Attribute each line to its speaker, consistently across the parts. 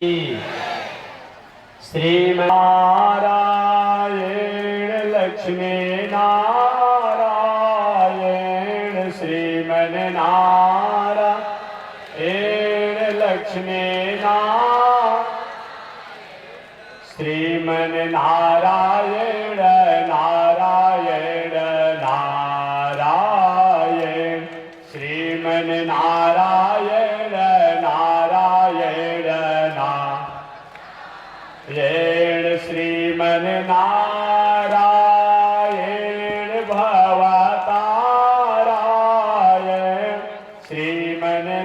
Speaker 1: श्रीमन्नारायण लक्ष्मी नारायण श्रीमन्नारायण लक्ष्मी श्रीमन्नारायण नारायण नारायण श्रीमन्नारायण नारायण नारायण श्रीमन्नारायण भवतारायण श्रीमन्नारायण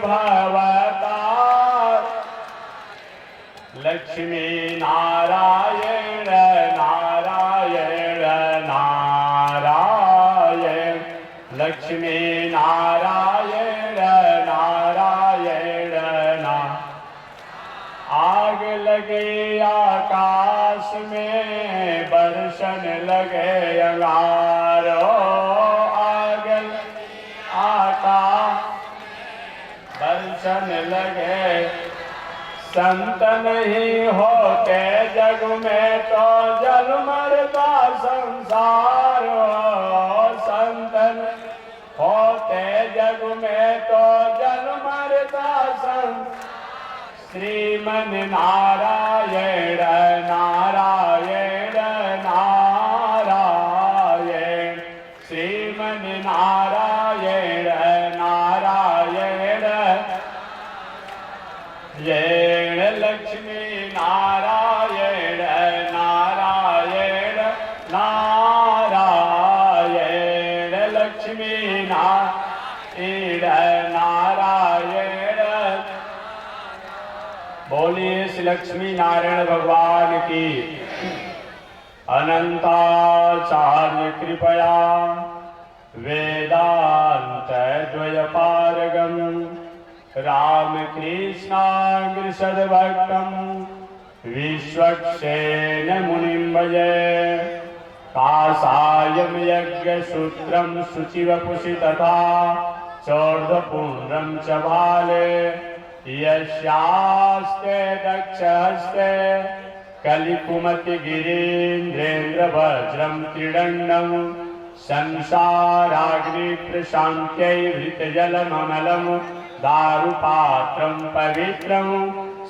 Speaker 1: भवतार लक्ष्मी नारायण नारायण नारायण लक्ष्मी नारायण नारायण आग लगे आकाश में बरसन लगे अंगारो आग आकाश बरसन लगे संत नहीं होते जग में तो जल मरता संसार संत होते जग में तो जल मरता संसार श्रीमन्नारायण नारायण नारायण श्रीमन्नारायण नारायण येण लक्ष्मी नारायण नारायण नारायण लक्ष्मी नारायण नारायण बोलिए श्री लक्ष्मी नारायण भगवान की अनंताचार्य कृपया वेदांत द्वयपारगम रामकृष्णाग्र सद्भक्तम विश्वक्सेन मुनिं भजे काषायं यज्ञसूत्रं शुचिवपुषि तथा चोर्ध्वपुण्ड्रं च भाले यस्यास्ते दक्षहस्ते कलिकुमति गिरीन्द्रेन्द्र वज्रं त्रिदण्डं संसाराग्नि प्रशान्त्यै हृतजलममलं दारुपात्रं पवित्रं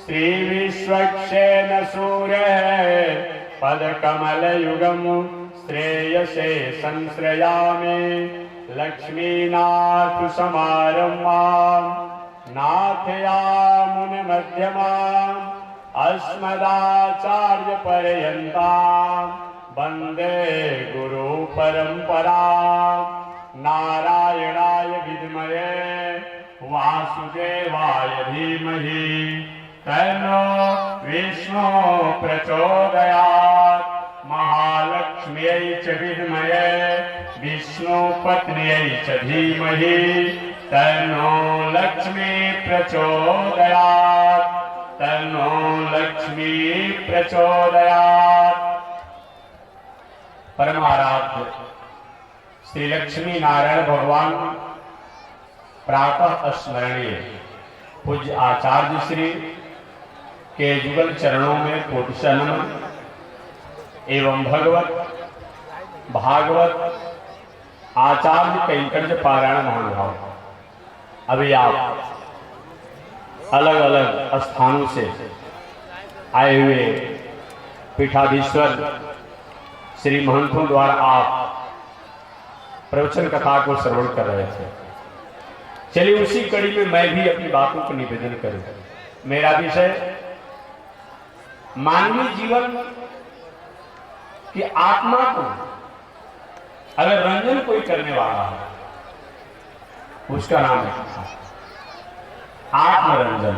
Speaker 1: श्रीविश्वक्सेन सूर्यः पदकमलयुगं श्रेयसे संश्रयामि लक्ष्मीनाथ समारम्भां नाथयामुनमध्यमाम् अस्मदाचार्यपर्यन्तां वन्दे गुरुपरम्परां नारायणाय विद्महे वासुदेवाय धीमहि तन्नो विष्णुः प्रचोदयात् महालक्ष्म्यै च विद्महे विष्णुपत्न्यै च धीमहि तन्नो लक्ष्मी प्रचोदयात् तन्नो लक्ष्मी प्रचोदयात्। परमाराध्य श्री लक्ष्मी नारायण भगवान प्रातः स्मरणीय पूज्य आचार्य श्री के जुगल चरणों में कोटि नमन एवं भगवत भागवत आचार्य कैंकर्य पारायण महानुभाव। अभी आप अलग अलग स्थानों से आए हुए पीठाधीश्वर श्री महंतों द्वारा आप प्रवचन कथा को श्रवण कर रहे थे। चलिए उसी कड़ी में मैं भी अपनी बातों को निवेदन करूं। मेरा विषय मानवीय जीवन की आत्मा को अगर रंजन कोई करने वाला है उसका नाम है आत्मरंजन।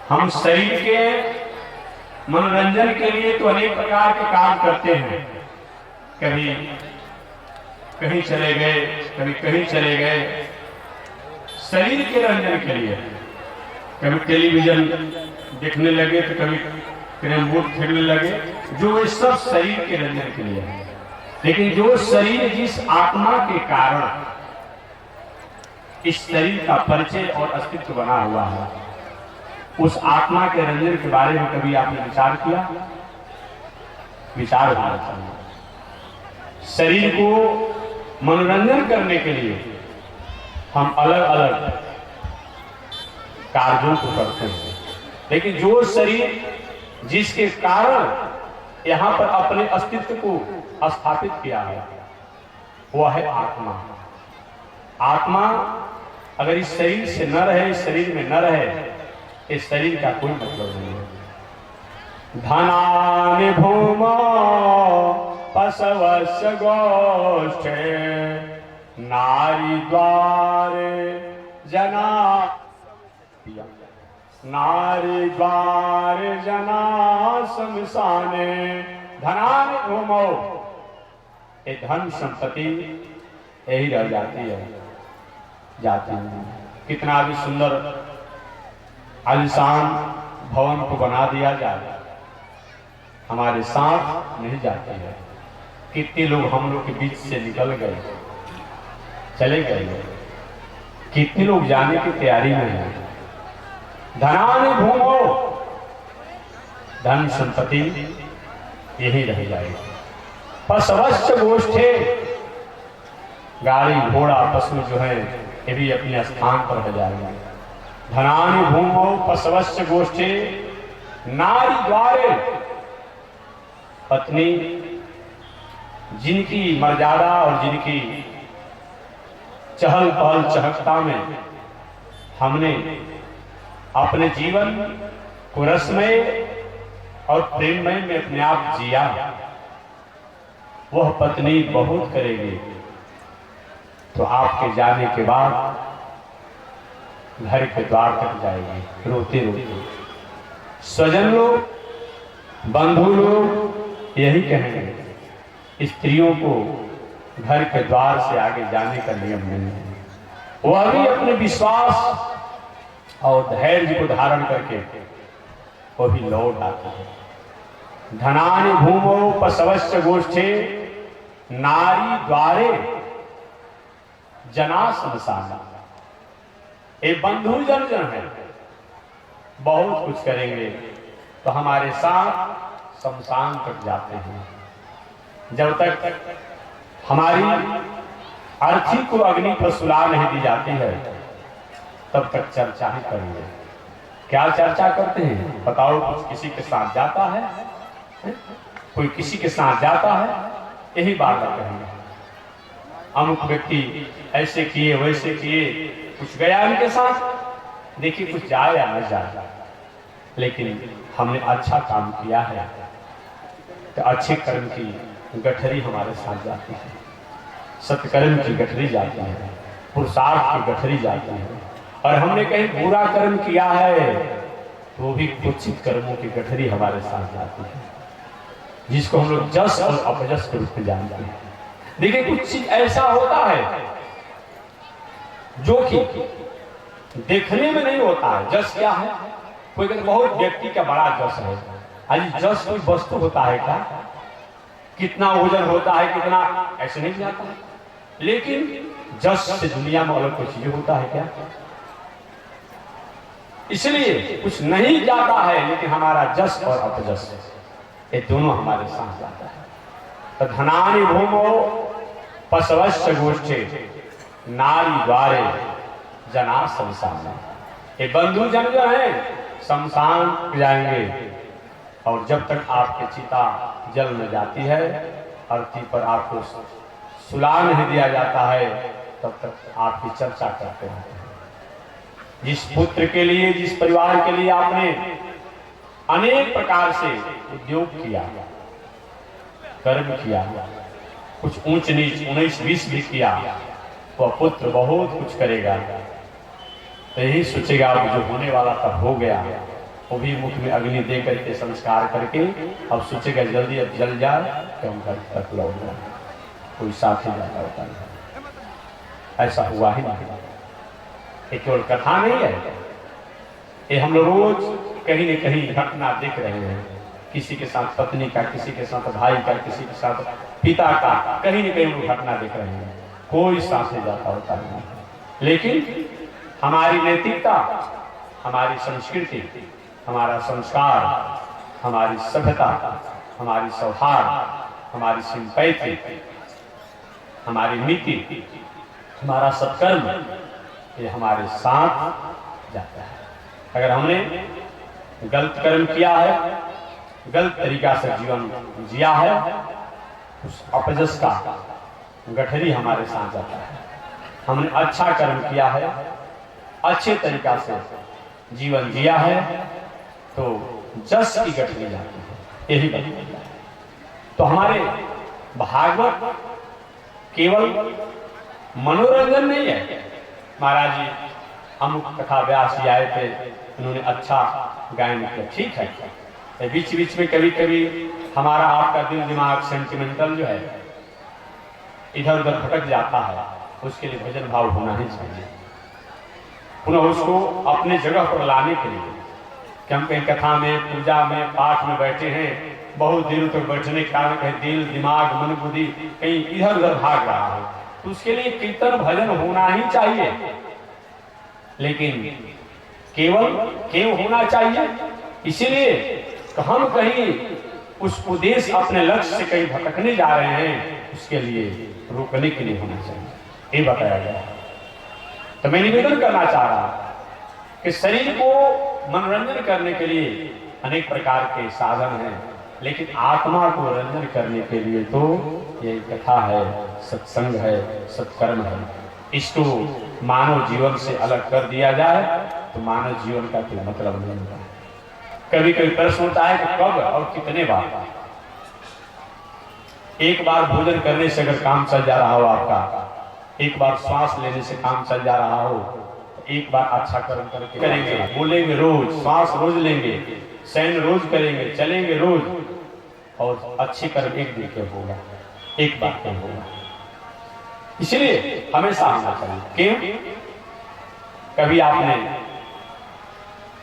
Speaker 1: हम शरीर के मनोरंजन के लिए तो अनेक प्रकार के काम करते हैं, कभी कहीं चले गए कभी कहीं चले गए शरीर के रंजन के लिए, कभी टेलीविजन देखने लगे तो कभी कैरम बोर्ड खेलने लगे, जो वे सब शरीर के रंजन के लिए है। लेकिन जो शरीर जिस आत्मा के कारण इस शरीर का परिचय और अस्तित्व बना हुआ है। उस आत्मा के रंजन के बारे में कभी आपने विचार किया? विचार होना चाहिए। शरीर को मनोरंजन करने के लिए हम अलग अलग कार्यों को करते हैं, लेकिन जो शरीर जिसके कारण यहां पर अपने अस्तित्व को स्थापित किया है वह है आत्मा। आत्मा अगर इस शरीर से न रहे, इस शरीर में न रहे, इस शरीर का कोई मतलब नहीं है। धनानि भूमौ पशवस्य गोष्ठे नारी द्वारे जना शमशाने धनानि भूमौ। ये धन संपत्ति यही रह जाती है। कितना भी सुंदर आलिशान भवन को बना दिया जाए, हमारे साथ नहीं जाते हैं। कितने लोग हम लोग के बीच से निकल गए, चले गए, कितने लोग जाने की तैयारी में हैं। धनानि भूमौ, धन संपत्ति यही रह जाएगी। पशवश्च गोष्ठे, गाड़ी घोड़ा पशु जो है ये भी अपने स्थान पर रह जाएंगे। धनानि भूमौ पशवश्च गोष्ठे नारी द्वारे, पत्नी जिनकी मर्यादा और जिनकी चहल पहल चहकता में हमने अपने जीवन को रसमय और प्रेममय में अपने आप जिया, वह पत्नी बहुत करेगी तो आपके जाने के बाद घर के द्वार तक जाएगी रोते रोते। स्वजन लोग, बंधु लोग यही कहेंगे, स्त्रियों को घर के द्वार से आगे जाने का नियम नहीं है। वह भी अपने विश्वास और धैर्य को धारण करके वो भी लौट आते हैं। धनानि भूमौ पशवश्च गोष्ठे नारी द्वारे जना शमशान। ये बंधुजन जो है बहुत कुछ करेंगे तो हमारे साथ शमशान तक जाते हैं। जब तक हमारी अर्थी को अग्नि पर सुला नहीं दी जाती है तब तक चर्चा ही करेंगे। क्या चर्चा करते हैं बताओ? कुछ किसी के साथ जाता है, कोई किसी के साथ जाता है, यही बात कहेंगे। अमुक व्यक्ति ऐसे किए वैसे किए, कुछ गया उनके साथ, देखिए कुछ जाए या न जाए, लेकिन हमने अच्छा काम किया है तो अच्छे कर्म की गठरी हमारे साथ जाती है, सत्कर्म की गठरी जाती है, पुरुषार्थ की गठरी जाती है। और हमने कहीं बुरा कर्म किया है तो वो भी कुचित कर्मों की गठरी हमारे साथ जाती है, जिसको हम लोग जस और अपजस के रूप में जानते हैं। देखिए कुछ चीज ऐसा होता है जो कि देखने में नहीं होता है। जस क्या है? कोई कहते बहुत व्यक्ति का बड़ा जस है। आज जस कोई वस्तु होता है क्या? कितना वजन होता है, कितना, ऐसे नहीं जाता है। लेकिन जस से दुनिया में अलग कोई चीज होता है क्या? इसलिए कुछ नहीं जाता है, लेकिन हमारा जस और अपजस ये दोनों हमारे साथ जाता है। तो धनानि भूमौ पशवश्च गोष्ठे नारी द्वारे जना शमशान। ये बंधुजन जो है शमशान जाएंगे और जब तक आपके चिता जल में जाती है, अर्थी पर आपको सुला नहीं दिया जाता है, तब तक आपकी चर्चा करते रहते हैं। जिस पुत्र के लिए, जिस परिवार के लिए आपने अनेक प्रकार से उद्योग किया, कर्म किया, कुछ ऊंच नीच 19-20 भी किया, वह पुत्र बहुत कुछ करेगा तो यही सोचेगा जो होने वाला तब हो गया, वो भी मुख में अग्नि दे करके संस्कार करके अब सोचेगा जल्दी अब जल जाए कि हम घर तक लौट जाए। कोई साथ ही जाता होता नहीं, ऐसा हुआ ही नहीं। ये केवल कथा नहीं है, ये हम लोग रोज कहीं न कहीं घटना देख रहे हैं। किसी के साथ पत्नी का, किसी के साथ भाई का, किसी के साथ पिता का, कहीं न कहीं वो घटना देख रहे हैं। कोई साथ नहीं जाता होता नहीं। लेकिन हमारी नैतिकता, हमारी संस्कृति, हमारा संस्कार, हमारी सभ्यता, हमारी सौहार्द, हमारी सिंपैथी, हमारी नीति, हमारा सत्कर्म, ये हमारे साथ जाता है। अगर हमने गलत कर्म किया है, गलत तरीका से जीवन जिया है, उस अपजस का गठरी हमारे साथ जाता है। हमने अच्छा कर्म किया है, अच्छे तरीका से जीवन जिया है, तो जस की गठरी जाती है। यही बात है। तो हमारे भागवत केवल मनोरंजन नहीं है। महाराज जी अमुक कथा व्यास जी आए थे, उन्होंने अच्छा गायन किया, ठीक है। बीच बीच में कभी कभी हमारा आपका दिल दिमाग सेंटिमेंटल जो है इधर उधर भटक जाता है, उसके लिए भजन भाव होना ही चाहिए। पुनः उसको अपने जगह पर लाने के लिए कि हम कहीं कथा में, पूजा में, पाठ में बैठे हैं, बहुत देर तक बैठने के कारण कहीं दिल दिमाग मन बुद्धि कहीं इधर उधर भाग रहा है, तो उसके लिए कीर्तन भजन होना ही चाहिए। लेकिन केवल क्यों होना चाहिए? इसीलिए हम कहीं उस उद्देश्य अपने लक्ष्य से कहीं भटकने जा रहे हैं, उसके लिए रोकने के लिए होना चाहिए, ये बताया गया। तो मैं निवेदन करना चाह रहा कि शरीर को मनोरंजन करने के लिए अनेक प्रकार के साधन हैं, लेकिन आत्मा को रंजन करने के लिए तो ये कथा है, सत्संग है, सत्कर्म है। इसको मानव जीवन से अलग कर दिया जाए तो मानव जीवन का कोई मतलब नहीं होता। कभी कभी प्रश्न होता है कि कब और कितने बार। एक बार भोजन करने से अगर काम चल जा रहा हो आपका, एक बार श्वास लेने से काम चल जा रहा हो, एक बार अच्छा कर्म करके करेंगे, बोलेंगे रोज, श्वास रोज लेंगे, शयन रोज करेंगे, चलेंगे रोज, और अच्छे कर्म एक दिन के होगा, एक बार के होगा। इसलिए हमेशा आना चाहिए। क्यों? कभी आपने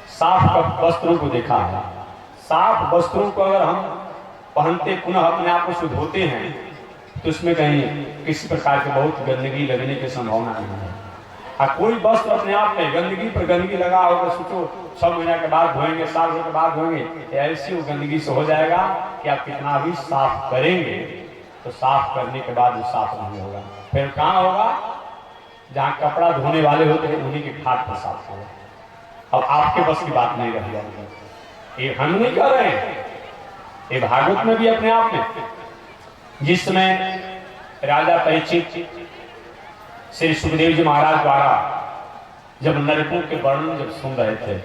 Speaker 1: साफ वस्त्रों को देखा है? साफ वस्त्रों को अगर हम पहनते पुनः अपने आप को धोते हैं तो उसमें कहीं किसी प्रकार की बहुत गंदगी लगने की संभावना नहीं है। कोई वस्त्र अपने आप में गंदगी पर गंदगी लगा होगा, सोचो 6 महीने के बाद धोएंगे, साल भर के बाद धोएंगे, ऐसी वो गंदगी से हो जाएगा कि आप कितना भी साफ करेंगे तो साफ करने के बाद वो साफ नहीं होगा। फिर कहाँ होगा? जहाँ कपड़ा धोने वाले होते हैं उन्हीं के खाट पर साफ होगा। अब आपके बस की बात नहीं रह जाएगी। ये हम नहीं कर रहे हैं, ये भागवत में भी अपने आप में, जिसमें राजा परीक्षित श्री सुखदेव जी महाराज द्वारा जब नरकों के वर्णन जब सुन रहे थे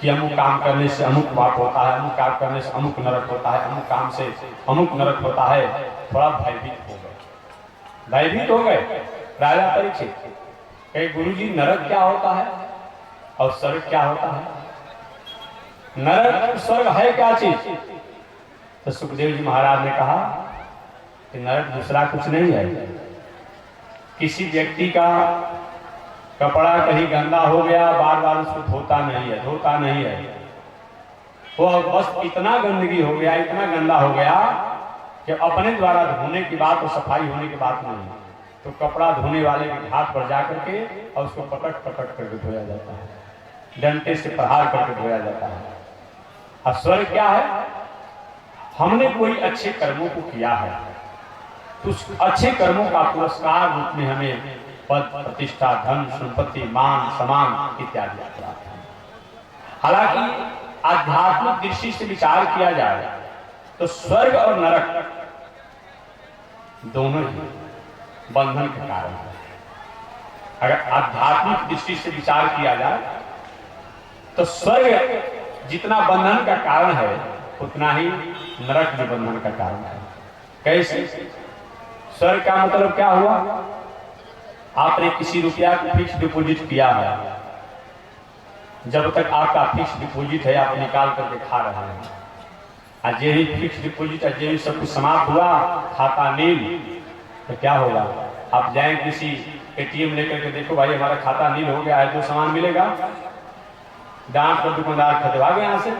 Speaker 1: कि अमुक काम करने से अमुक बात होता है, अमुक काम करने से अमुक नरक होता है, अमुक काम से अमुक नरक होता है, थोड़ा भयभीत हो गए राजा परीक्षित। कहे गुरुजी नरक क्या होता है और स्वर्ग क्या होता है? नरक स्वर्ग है क्या चीज? तो सुखदेव जी महाराज ने कहा कि नरक दूसरा कुछ नहीं है। किसी व्यक्ति का कपड़ा कहीं गंदा हो गया, बार बार उसको धोता नहीं है, वो बस इतना गंदगी हो गया, इतना गंदा हो गया कि अपने द्वारा धोने की बात और सफाई होने की बात नहीं, तो कपड़ा धोने वाले के हाथ पर जाकर के और उसको पकड़ करके धोया जाता है, डंडे से प्रहार करके धोया जाता है। और स्वर्ग क्या है? हमने कोई अच्छे कर्मों को किया है तो उस अच्छे कर्मों का पुरस्कार रूप में हमें पद प्रतिष्ठा, धन संपत्ति, मान सम्मान इत्यादि प्राप्त है। हालांकि आध्यात्मिक दृष्टि से विचार किया जाए तो स्वर्ग और नरक दोनों ही बंधन के कारण है। अगर आध्यात्मिक दृष्टि से विचार किया जाए तो स्वर्ग जितना बंधन का कारण है उतना ही नरक भी बंधन का कारण है। कैसे? स्वर्ग का मतलब क्या हुआ? आपने किसी रुपया को फिक्स डिपॉजिट किया है, जब तक आपका फिक्स डिपॉजिट है आप निकाल करके खा रहे हैं, और जे ही फिक्स डिपॉजिट है जे ही सब कुछ समाप्त हुआ, खाता नील, तो क्या होगा? आप जाएं किसी एटीएम लेकर के, देखो भाई हमारा खाता नील हो गया है, जो सामान मिलेगा डांट कर दुकानदार खरीदवा गए यहाँ से,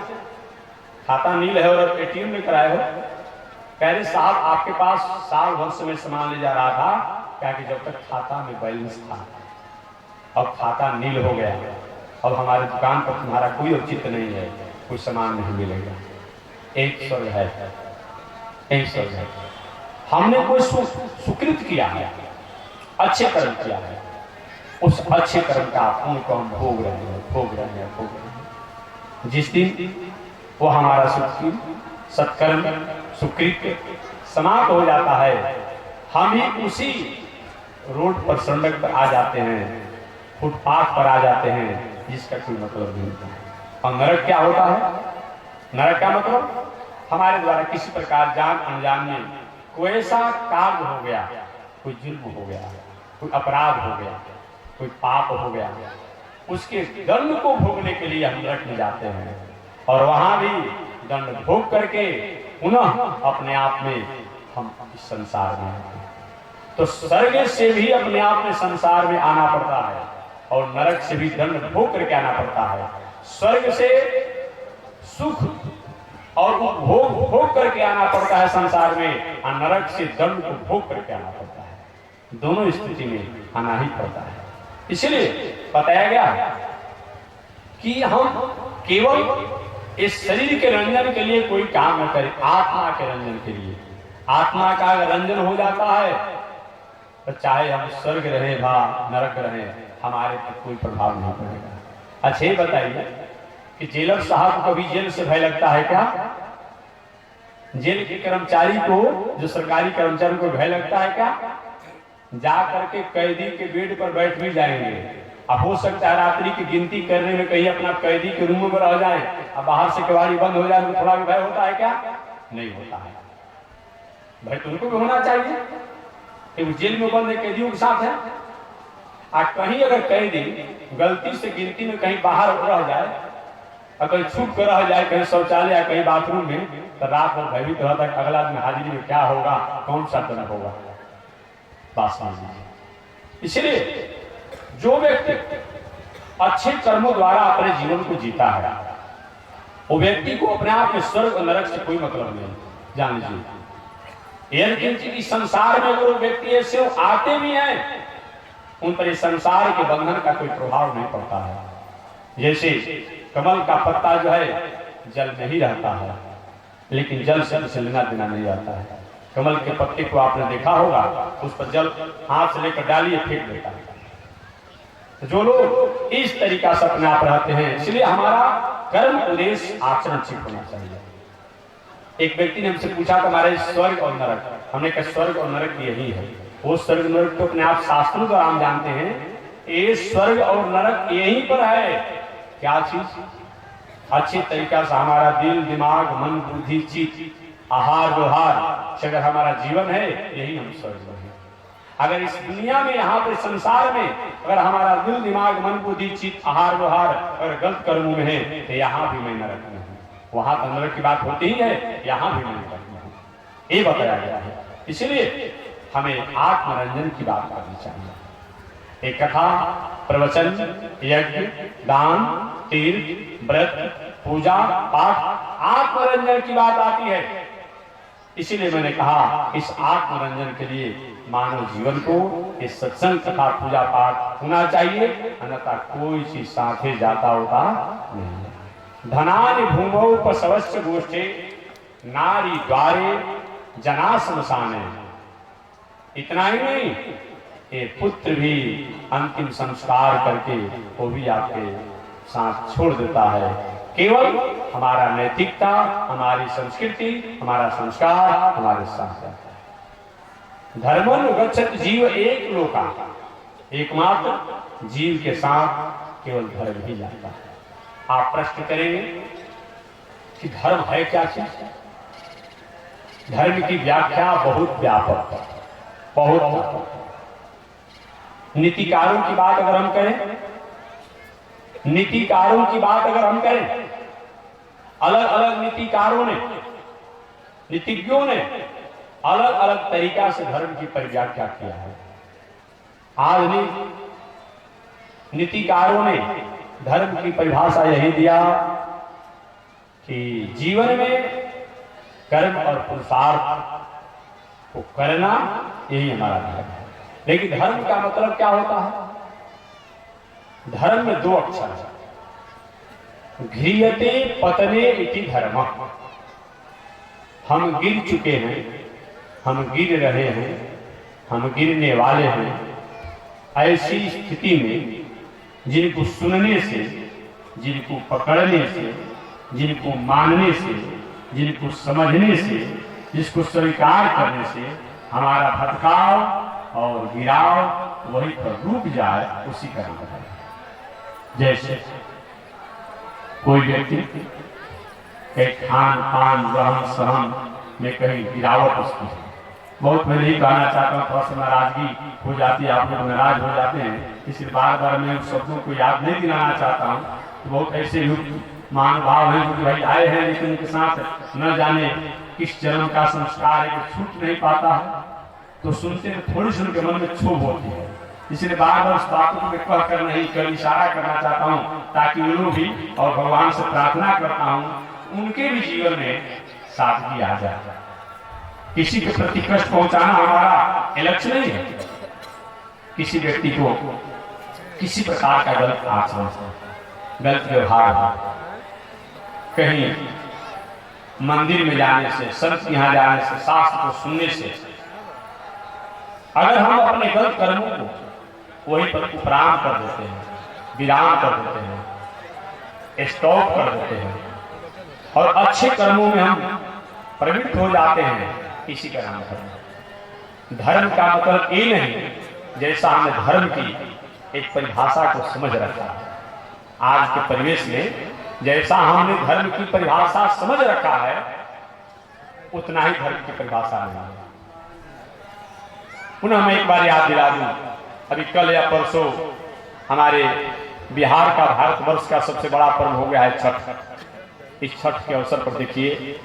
Speaker 1: खाता नील है और एटीएम लेकर आए हो। कह रहे साहब आपके पास साल भर से मैं सामान ले जा रहा था, क्या कि जब तक खाता में बैलेंस था, अब खाता नील हो गया, अब हमारे दुकान पर तुम्हारा कोई औचित्य नहीं है, कोई सामान नहीं मिलेगा। एक स्वर्ग है, एक स्वर्ग है। हमने कोई सुकृत किया है, अच्छे कर्म किया है, उस अच्छे कर्म का पुण्य को हम भोग रहे हैं, भोग रहे हैं, भोग रहे हैं। जिस दिन वो हमारा सत्कर्म सुकृत समाप्त हो जाता है, हम ही उसी रोड पर, सड़क पर आ जाते हैं, फुटपाथ पर आ जाते हैं, जिसका कोई मतलब नहीं होता है। और नरक क्या होता है? नरक का मतलब हमारे द्वारा किसी प्रकार जान अनजान में कोई ऐसा कार्य हो गया, कोई जुल्म हो गया, कोई अपराध हो गया, कोई पाप हो गया, उसके दंड को भोगने के लिए हम नरक में जाते हैं और वहां भी दंड भोग करके पुनः अपने आप में हम इस संसार में आते हैं। तो स्वर्ग से भी अपने आप में संसार में आना पड़ता है और नरक से भी दंड भोग करके आना पड़ता है। स्वर्ग से सुख और भोग भोग करके आना पड़ता है संसार में, और नरक से दंड को भोग करके आना पड़ता है। दोनों स्थिति में आना ही पड़ता है। इसलिए बताया गया कि हम केवल इस शरीर के रंजन के लिए कोई काम न करें, आत्मा के रंजन के लिए। आत्मा का रंजन हो जाता है तो चाहे हम स्वर्ग रहे भा नरक रहे, हमारे पर कोई प्रभाव नहीं पड़ेगा। अच्छा ये बताइए कि जेलर साहब को कभी जेल से भय लगता है क्या? जेल के कर्मचारी को, जो सरकारी कर्मचारी को भय लगता है क्या? जा करके कैदी के बेड पर बैठ भी जाएंगे। अब हो सकता है रात्रि की गिनती करने में कहीं अपना कैदी के रूम में रह जाए, अब बाहर से केवाड़ी बंद हो जाए तो थोड़ा भी भय होता है क्या? नहीं होता है। भय तो उनको भी होना चाहिए कि वो जेल में बंद कैदियों के साथ है। आज कहीं अगर कैदी गलती से गिनती में कहीं बाहर रह जाए और कहीं छूट कर रह जाए, कहीं शौचालय या कहीं बाथरूम में, तो रात भर भयभीत रहता है अगला दिन हाजिरी में क्या होगा, कौन सा दंड होगा। इसलिए जो व्यक्ति अच्छे कर्मों द्वारा अपने जीवन को जीता है, वो व्यक्ति को अपने आप में स्वर्ग और नरक से कोई मतलब नहीं। जान लीजिए कि संसार में अगर व्यक्ति ऐसे आते भी हैं, उन पर इस संसार के बंधन का कोई प्रभाव नहीं पड़ता है। जैसे कमल का पत्ता जो है जल में ही रहता है, लेकिन जल से लेना देना नहीं रहता है। कमल के पत्ते को आपने देखा होगा, उस पर जल हाथ से लेकर डालिए फेंक देता है। तो जो लोग इस तरीका से अपने आप रहते हैं, इसलिए हमारा कर्म उद्देश्य आचरण ठीक होना चाहिए। एक व्यक्ति ने हमसे पूछा कि हमारे स्वर्ग और नरक, हमने कहा स्वर्ग और नरक यही है। वो स्वर्ग नरक तो अपने आप शास्त्रों द्वारा हम जानते हैं, ये स्वर्ग और नरक यहीं पर है। क्या चीज? अच्छे तरीका से हमारा दिल, दिमाग, मन, बुद्धि, चित्त, आहार व्यवहार से अगर हमारा जीवन है, यही हम स्वर्ग में हैं। अगर इस दुनिया में, यहाँ पर संसार में अगर हमारा दिल, दिमाग, मन, बुद्धि, चित्त, आहार व्यवहार अगर गलत कर्मों में है, तो यहाँ भी मैं नरक में हूँ। वहां तो नरक की बात होती ही है, यहाँ भी मैं नरक में हूँ, ये बताया गया है। इसलिए हमें आत्मरंजन की बात करनी चाहिए। एक कथा, प्रवचन, यज्ञ, दान, तीर्थ, व्रत, पूजा, पाठ, आत्मरंजन की बात आती है। इसीलिए मैंने कहा इस आत्मरंजन के लिए मानव जीवन को इस सत्संग तथा पूजा पाठ होना चाहिए, अन्यथा कोई चीज साथे जाता होता नहीं। धनानि भूमौ पशवस्य गोष्ठे नारी द्वारे जना श्मशाने। इतना ही नहीं, ये पुत्र भी अंतिम संस्कार करके वो भी आपके साथ छोड़ देता है। केवल हमारा नैतिकता, हमारी संस्कृति, हमारा संस्कार हमारे साथ रहता है। धर्मन गच्छत जीव एक लोका, एकमात्र जीव के साथ केवल धर्म ही जाता है। आप प्रश्न करेंगे कि धर्म है क्या चीज? धर्म की व्याख्या बहुत व्यापक है, बहुत व्यापक। नीतिकारों की बात अगर हम करें, नीतिकारों की बात अगर हम करें, अलग अलग नीतिकारों ने, नीतिज्ञों ने अलग अलग तरीका से धर्म की परिव्याख्या किया है। आज नीतिकारों ने धर्म की परिभाषा यही दिया कि जीवन में कर्म और पुरुषार्थ को करना, यही हमारा धर्म है। लेकिन धर्म का मतलब क्या होता है? धर्म में 2 अक्षर है, घ्रियते पतने इति धर्म। हम गिर चुके हैं, हम गिर रहे हैं, हम गिरने वाले हैं। ऐसी स्थिति में जिनको सुनने से, जिनको पकड़ने से, जिनको मानने से, जिनको समझने से, जिसको स्वीकार करने से हमारा भटकाव और गिराव वही पर रुक जाए, उसी का नाम है। जैसे कोई व्यक्ति एक खान पान रहन सहन में कहीं गिरावट उसकी है, बहुत मैं नहीं कहना चाहता हूँ, थोड़ा सा नाराजगी हो जाती है, आप लोग नाराज हो जाते हैं, इसलिए बार बार मैं उन शब्दों को याद नहीं दिलाना चाहता हूँ। तो बहुत ऐसे लोग महानुभाव हैं जो भाई आए हैं, लेकिन उनके साथ न जाने किस जन्म का संस्कार है कि छूट नहीं पाता है, तो सुनते हैं थोड़ी सी उनके मन में क्षोभ होती है। इसलिए बार बार उस बातों को मैं कह कर नहीं कर इशारा करना चाहता हूँ, ताकि वे लोग भी, और भगवान से प्रार्थना करता हूँ उनके भी जीवन में सादगी आ जाए। किसी के प्रति कष्ट पहुंचाना हमारा लक्ष्य नहीं है। किसी व्यक्ति को किसी प्रकार का गलत आचरण, गलत व्यवहार, कहीं मंदिर में जाने से, संत यहाँ जाने से, शास्त्र को सुनने से, अगर हम अपने गलत कर्मों को वहीं पर उपराम कर देते हैं, विराम कर देते हैं, स्टॉप कर देते हैं और अच्छे कर्मों में हम प्रवृत्त हो जाते हैं, इसी का नाम धर्म। धर्म का मतलब ये नहीं जैसा हमने धर्म की एक परिभाषा को समझ रखा है। आज के परिवेश में जैसा हमने धर्म की परिभाषा समझ रखा है, उतना ही धर्म की परिभाषा नहीं है। पुनः मैं एक बार याद दिला दूं, अभी कल या परसों हमारे बिहार का, भारतवर्ष का सबसे बड़ा पर्व हो गया है छठ। इस छठ के अवसर पर देखिए,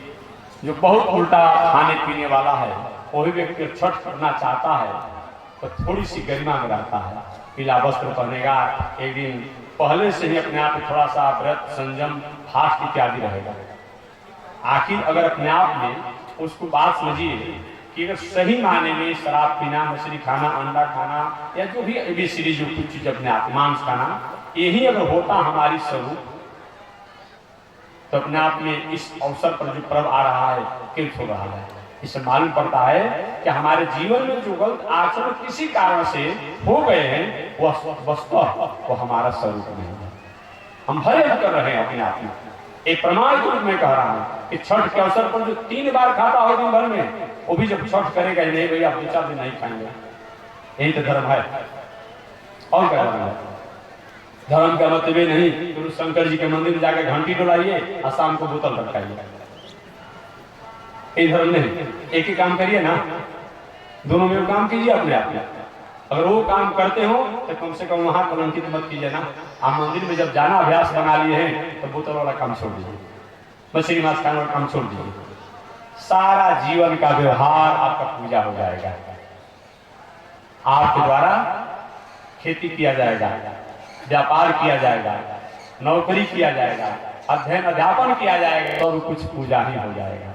Speaker 1: जो बहुत उल्टा खाने पीने वाला है, वही व्यक्ति छठ करना चाहता है तो थोड़ी सी गरिमा में रहता है, पीला वस्त्र पहनेगा, एक दिन पहले से ही अपने आप में थोड़ा सा व्रत, संयम, फास्ट इत्यादि रहेगा। आखिर अगर अपने आप में उसको बात समझिए कि अगर सही माने में शराब पीना, मछली खाना, अंडा खाना या जो भी एबीसीडी जो कुछ चीज अपने आप, मांस खाना, यही अगर होता हमारी स्वरूप, तो अपने आप में इस अवसर पर जो पर्व आ रहा है किल हो रहा है। इससे मालूम पड़ता है कि हमारे जीवन में जो गलत आचरण किसी कारण से हो गए हैं, वह वस्तुतः वो हमारा स्वरूप नहीं है। हम भले कर रहे हैं अपने आप में। एक प्रमाण के रूप में कह रहा हूं कि छठ के अवसर पर जो 3 बार खाता हो दिन भर में, वो भी जब छठ करेगा नहीं भैया 2-4 दिन नहीं खाएंगे, यही तो धर्म है। और क्या धर्म है? धर्म का मतलब ये नहीं गुरु शंकर जी के मंदिर में जाकर घंटी डोलाइए और शाम को बोतल रखाइए, ये धर्म नहीं। एक ही काम करिए ना, दोनों में काम कीजिए अपने आप में। अगर वो काम करते हो तो कम से कम वहां कलंकित मत कीजिए ना। आप मंदिर में जब जाना अभ्यास बना लिए हैं तो बोतल वाला काम छोड़ दीजिए, मछली मांस खाने वाला काम छोड़ दीजिए। सारा जीवन का व्यवहार आपका पूजा हो जाएगा। आपके द्वारा खेती किया जाएगा, व्यापार किया जाएगा, नौकरी किया जाएगा, अध्ययन अध्यापन किया जाएगा, और कुछ पूजा ही हो जाएगा।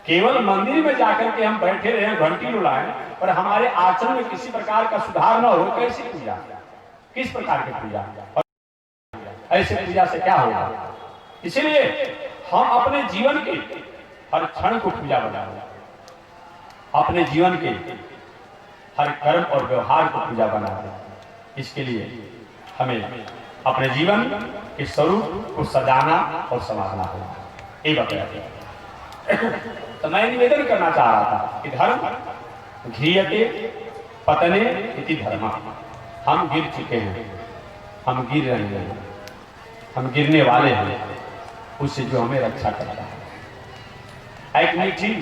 Speaker 1: केवल मंदिर में जाकर के हम बैठे रहे, घंटी डुलाएं, पर हमारे आचरण में किसी प्रकार का सुधार न हो, कैसी पूजा? किस प्रकार की पूजा? ऐसे पूजा से क्या होगा? इसलिए हम अपने जीवन के हर क्षण को पूजा बनाएं, अपने जीवन के हर कर्म और व्यवहार को पूजा बनाएं। इसके लिए हमें अपने जीवन के स्वरूप को सजाना और संवारना होगा। ये बताया तो मैं निवेदन करना चाह रहा था कि धर्म घ्रियते पतने इति धर्म। हम गिर चुके हैं, हम गिर रहे हैं, हम गिरने वाले हैं, उससे जो हमें रक्षा करता है। एक मीठी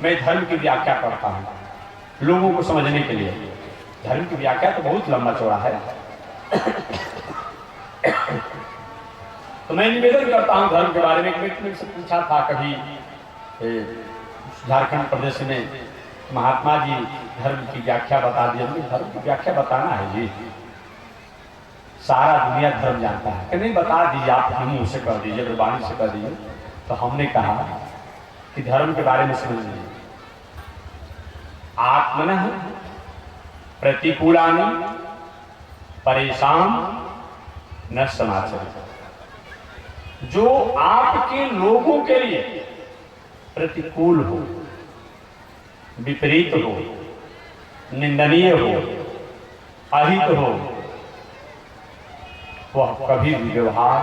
Speaker 1: मैं धर्म की व्याख्या करता हूं लोगों को समझने के लिए। धर्म की व्याख्या तो बहुत लंबा चौड़ा है, तो मैं निवेदन करता हूं धर्म के बारे में। एक व्यक्ति ने पूछा था कभी झारखंड प्रदेश में, महात्मा जी धर्म की व्याख्या बता दिए। धर्म की व्याख्या बताना है जी, सारा दुनिया धर्म जानता है कि नहीं, बता दीजिए, आप मुंह से कह दीजिए, गुरबाणी से कह दीजिए। तो हमने कहा कि धर्म के बारे में समझ लीजिए। आत्मनः प्रतिकूलानि परेशान न समाचरित, जो आपके लोगों के लिए प्रतिकूल हो, विपरीत हो, निंदनीय हो, अहित हो, वह कभी भी व्यवहार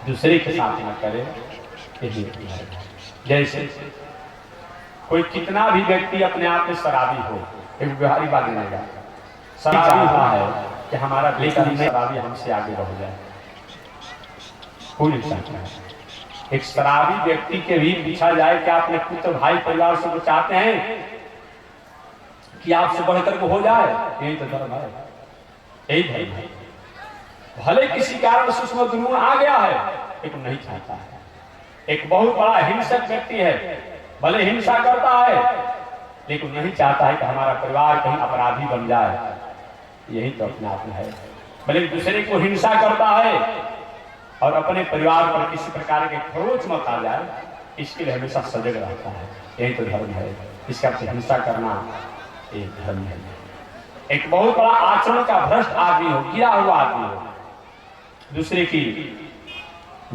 Speaker 1: दूसरे के साथ न करे। यही जैसे कोई कितना भी व्यक्ति अपने आप में शराबी हो, एक व्यवहारिक बात देगा, शराबी हुआ है कि हमारा बेटा शराबी हमसे आगे बढ़ जाए, कोई नहीं चाहता है। एक शराबी व्यक्ति के भी पीछा जाए कि अपने पुत्र भाई परिवार से वो चाहते हैं कि आपसे बढ़कर को हो जाए। यही तो धर्म है, यही धर्म है। भले किसी कारण से उसमें दुर्गुण आ गया है लेकिन नहीं चाहता है। एक बहुत बड़ा हिंसक व्यक्ति है, भले हिंसा करता है लेकिन नहीं चाहता है कि हमारा परिवार कहीं अपराधी बन जाए। यही तो अपने आप में है। भले दूसरे को हिंसा करता है और अपने परिवार पर किसी प्रकार के खरोच मत आ जाए, इसके लिए हमेशा सजग रहता है। यही तो धर्म है। इसका हिंसा करना एक धर्म है। एक बहुत बड़ा आचरण का भ्रष्ट आदमी हो, गिरा हुआ आदमी हो, दूसरे की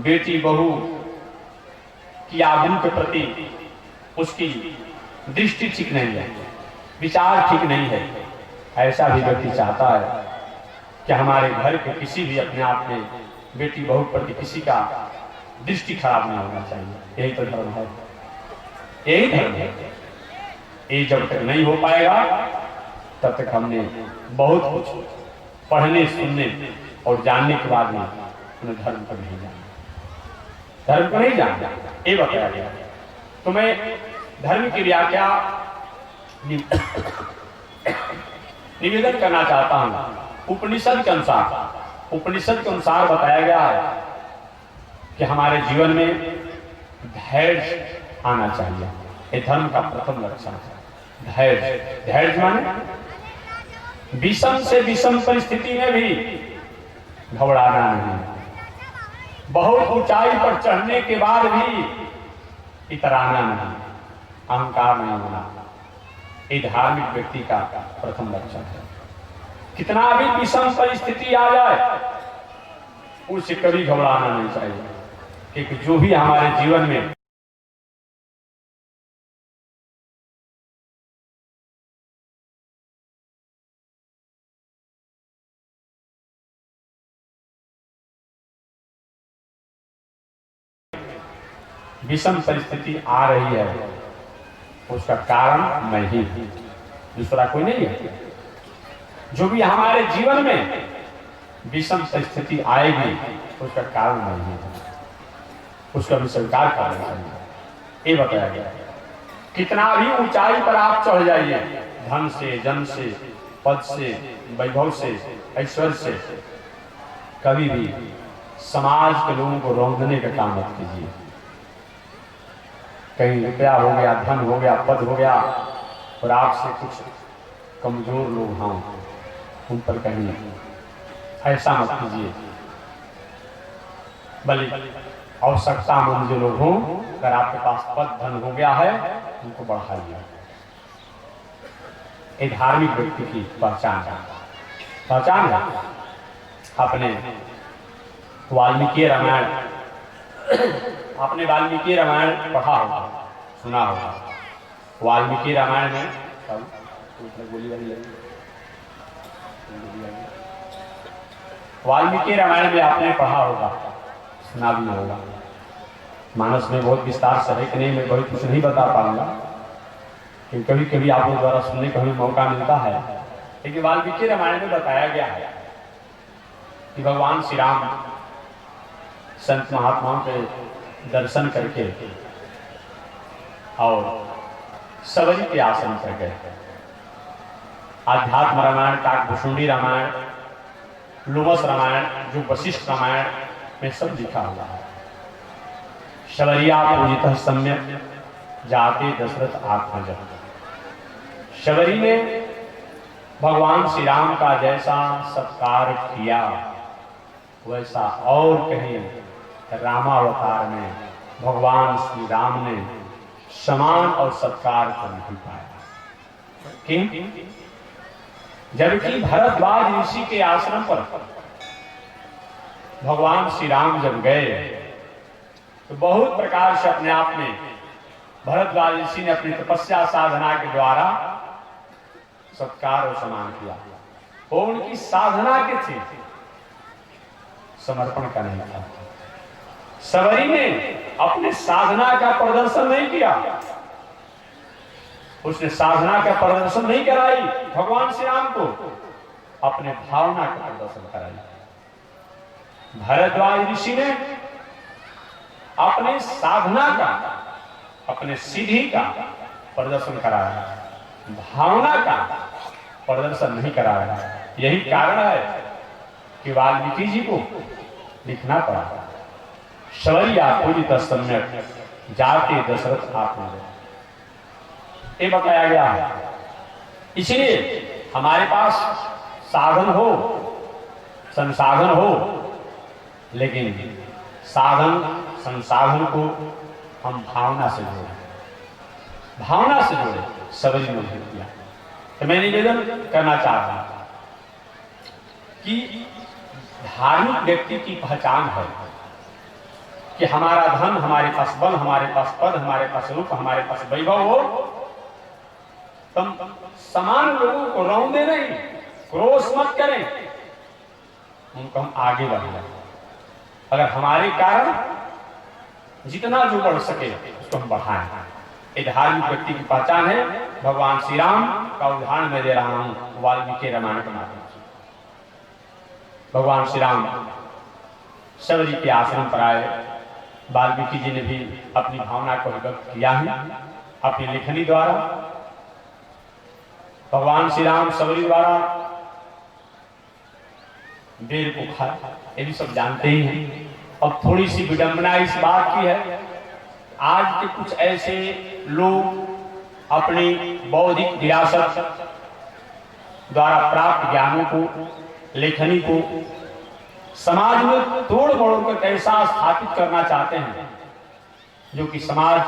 Speaker 1: बेटी बहू की आबरू के प्रति उसकी दृष्टि ठीक नहीं है, विचार ठीक नहीं है, ऐसा भी व्यक्ति चाहता है कि हमारे घर के किसी भी अपने आप में बेटी बहू प्रति किसी का दृष्टि खराब नहीं होना चाहिए। यही तो धर्म है, यही धर्म है। ये जब तक नहीं हो पाएगा तब तक हमने बहुत कुछ पढ़ने सुनने और जानने के बाद में उन्हें धर्म को नहीं जाना, धर्म को नहीं जाना। ये बताया गया। तो मैं धर्म की व्याख्या निवेदन करना चाहता हूं। उपनिषद के अनुसार बताया गया है कि हमारे जीवन में धैर्य आना चाहिए। ये धर्म का प्रथम लक्षण है, धैर्य। धैर्य माने विषम से विषम परिस्थिति में भी घबराना नहीं, बहुत ऊंचाई पर चढ़ने के बाद भी इतराना नहीं, अहंकार नहीं होना। ये धार्मिक व्यक्ति का प्रथम लक्षण है। कितना भी विषम परिस्थिति आ जाए उससे कभी घबराना नहीं चाहिए, क्योंकि जो भी हमारे जीवन में विषम परिस्थिति आ रही है उसका कारण मैं ही हूं, दूसरा कोई नहीं है। जो भी हमारे जीवन में विषम परिस्थिति आएगी उसका कारण मैं ही हूं, उसका भी स्वीकार करना चाहिए। ये बताया गया। कितना भी ऊंचाई पर आप चढ़ जाइए, धन से, जन से, पद से, वैभव से, ऐश्वर्य से, कभी भी समाज के लोगों को रौंदने का काम मत कीजिए। कहीं रुपया हो गया, धन हो गया, पद हो गया और आपसे कुछ कमजोर लोग हों, उन पर कहीं ऐसा मत कीजिए। बल्कि आवश्यकतामंद जो लोग हों, अगर आपके पास पद धन हो गया है उनको बढ़ाइए। एक धार्मिक व्यक्ति की पहचान है। अपने वाल्मीकि रामायण पढ़ा होगा, सुना होगा। वाल्मीकि रामायण में वाल्मीकि रामायण में आपने पढ़ा होगा, सुना भी होगा। मानस में बहुत विस्तार से है कि नहीं, मैं बहुत कुछ नहीं बता पाऊंगा, क्योंकि कभी कभी आप लोग द्वारा सुनने का भी मौका मिलता है। लेकिन वाल्मीकि रामायण में बताया गया है कि भगवान श्री राम संत महात्माओं के दर्शन करके और सबरी के आसन पर गए। आध्यात्म रामायण, काकभूषुंडी रामायण, लुमस रामायण, जो वशिष्ठ रामायण में सब लिखा हुआ है। शबरिया पूजितः सम्यक जाते दशरथ आत्मज। शबरी ने भगवान श्री राम का जैसा सत्कार किया वैसा और कहीं रामावतार में भगवान श्री राम ने समान और सत्कार कर नहीं पाया। क्यों? जबकि भरद्वाज ऋषि के आश्रम पर भगवान श्री राम जब गए तो बहुत प्रकार से अपने आप में भरद्वाज ऋषि ने अपनी तपस्या साधना के द्वारा सत्कार और सम्मान किया। वो उनकी साधना के थे, समर्पण का नहीं था। सबरी ने अपने साधना का प्रदर्शन नहीं किया, उसने साधना का प्रदर्शन नहीं कराई, भगवान श्री राम को अपने भावना का प्रदर्शन कराई। भरद्वाज ऋषि ने अपने साधना का, अपने सिद्धि का प्रदर्शन कराया, भावना का प्रदर्शन नहीं कराया। यही कारण है कि वाल्मीकि जी को लिखना पड़ा, शबरिया पूजित सम्यक जाते दशरथ आत्मज, ये बताया गया है। इसलिए हमारे पास साधन हो, संसाधन हो, लेकिन साधन संसाधन को हम भावना से जोड़े, भावना से जोड़े। सबरी ने किया। तो मैं निवेदन करना चाहता हूं कि धार्मिक व्यक्ति की पहचान है कि हमारा धन, हमारे पास बल, हमारे पास पद, हमारे पास रूप, हमारे पास वैभव हो, तुम समान लोगों को रौंदे नहीं, क्रोध मत करें, उनको हम आगे बढ़ाएं। अगर हमारे कारण जितना जो बढ़ सके उसको हम बढ़ाएं। ये धार्मिक व्यक्ति की पहचान है। भगवान श्री राम का उदाहरण मैं दे रहा हूं वाल्मीकि रामायण के माध्यम से। भगवान श्री राम सबरी के आश्रम पर आए। वाल्मीकि जी ने भी अपनी भावना को व्यक्त किया है अपनी लेखनी द्वारा। भगवान श्री राम सबरी द्वारा बेर को खाए, ये भी सब जानते ही हैं। अब थोड़ी सी विडंबना इस बात की है, आज के कुछ ऐसे लोग अपनी बौद्धिक विरासत द्वारा प्राप्त ज्ञानों को, लेखनी को समाज में तोड़ मरोड़ कर ऐसा स्थापित करना चाहते हैं जो कि समाज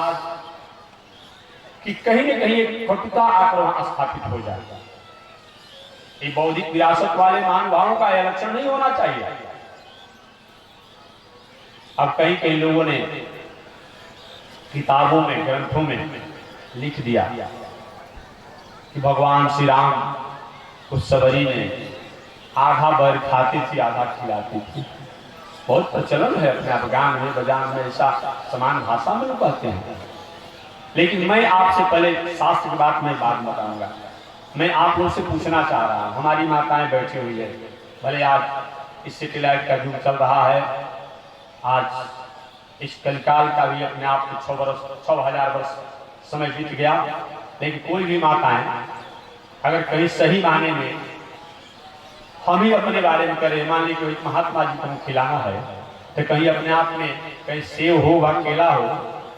Speaker 1: की कहीं न कहीं एक कटुता आकर वहां स्थापित हो जाएगा। ये बौद्धिक विरासत वाले महानुभावों का यह लक्षण नहीं होना चाहिए। अब कई लोगों ने किताबों में, ग्रंथों में लिख दिया कि भगवान श्री राम उस सबरी ने आधा बर खाती थी, आधा खिलाती थी। बहुत प्रचलन है अपने अफगान में, बजान में, ऐसा समान भाषा में लोग कहते हैं। लेकिन मैं आपसे पहले शास्त्र की बात में बात बताऊंगा। मैं आप लोगों से पूछना चाह रहा हूं, हमारी माताएं बैठी हुई है, भले आज इस सैटेलाइट का युग चल रहा है, आज इस कलिकाल का भी अपने आप को 6,000 वर्ष समय बीत गया, लेकिन कोई भी माताएं अगर कहीं सही माने में हम ही अपने बारे में करें, मान लीजिए महात्मा जी को खिलाना है तो कहीं अपने आप में कहीं सेव हो व केला हो,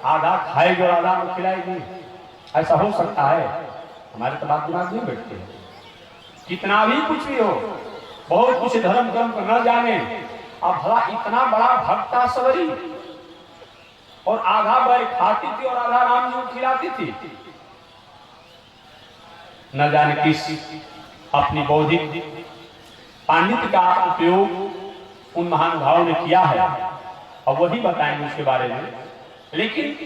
Speaker 1: आधा खाएगी और आधा को खिलाएगी, ऐसा हो सकता है? हमारे तो बात दिमाग नहीं बैठते। कितना भी कुछ भी हो, बहुत कुछ धर्म कर्म को न जाने, अब भला इतना बड़ा भक्ता सबरी और आधा बैर खाती थी और आधा राम जी को खिलाती थी। न जाने किस अपनी बौद्धिक पांडित्य का उपयोग उन महानुभावों ने किया है, और वही बताएंगे उसके बारे में। लेकिन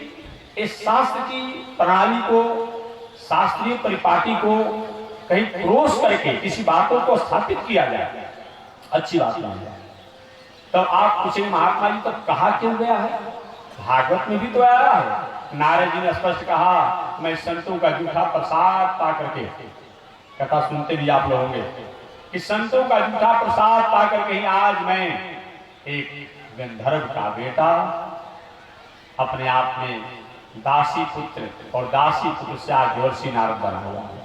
Speaker 1: इस शास्त्र की प्रणाली को, शास्त्रीय परिपाटी को कहीं क्रोश करके किसी बातों को स्थापित किया जाए, अच्छी बात नहीं है। तो आप पूछेंगे महात्मा जी तो कहा क्यों गया है? भागवत में भी तो आया है। नारद जी ने स्पष्ट कहा, मैं संतों का जूठा प्रसाद पा करके, कथा सुनते भी आप लोग होंगे कि संतों का जूठा प्रसाद पा करके ही आज मैं एक गंधर्व का बेटा अपने आप में दासी पुत्र और दासी पुत्र से आज देवर्षि नारद बना हुआ है।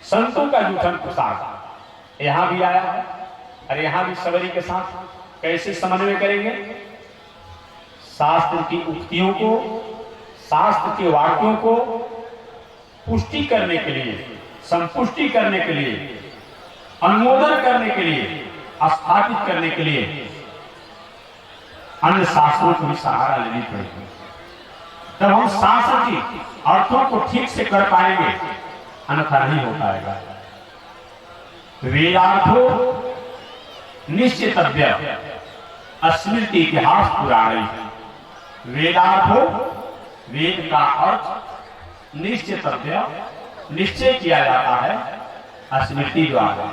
Speaker 1: संतों का जूठन प्रसाद यहां भी आया है, और यहां भी सबरी के साथ कैसे समन्वय करेंगे? शास्त्र की उक्तियों को, शास्त्र के वाक्यों को पुष्टि करने के लिए, संपुष्टि करने के लिए, अनुमोदन करने के लिए, स्थापित करने के लिए अन्य शास्त्रों को भी सहारा लेनी पड़ेगी। तब हम शास्त्र की अर्थों को ठीक से कर पाएंगे, अन्यथा नहीं हो पाएगा। वेदार्थो निश्चितव्य स्मृति इतिहास पुराणी। वेदार्थो, वेद का अर्थ निश्चितव्य, निश्चय किया जाता है स्मृति द्वारा,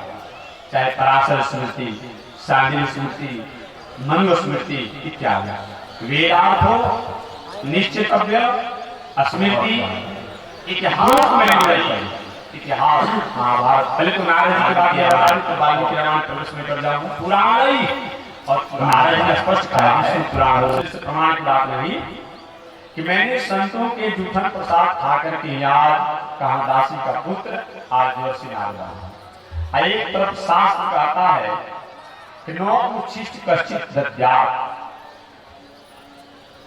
Speaker 1: चाहे पराशर स्मृति, सांदीपनि स्मृति, मनु स्मृति इत्यादि। वेदार्थो निश्चितव्य, स्मृति इतिहास में इतिहास महाभारत। पहले तो नारद जी की बात याद तो वाल्मीकि रामायण प्रवेश में कर जाऊं पुराणी, और नारद जी ने स्पष्ट कहा है पुराण से प्रमाण की बात नहीं कि मैंने संतों के जूठन प्रसाद खाकर के याद कहा दासी का पुत्र आज देवर्षि नारद। एक तरफ शास्त्र कहता है कि नो उच्छिष्ट कश्चित दद्यात्,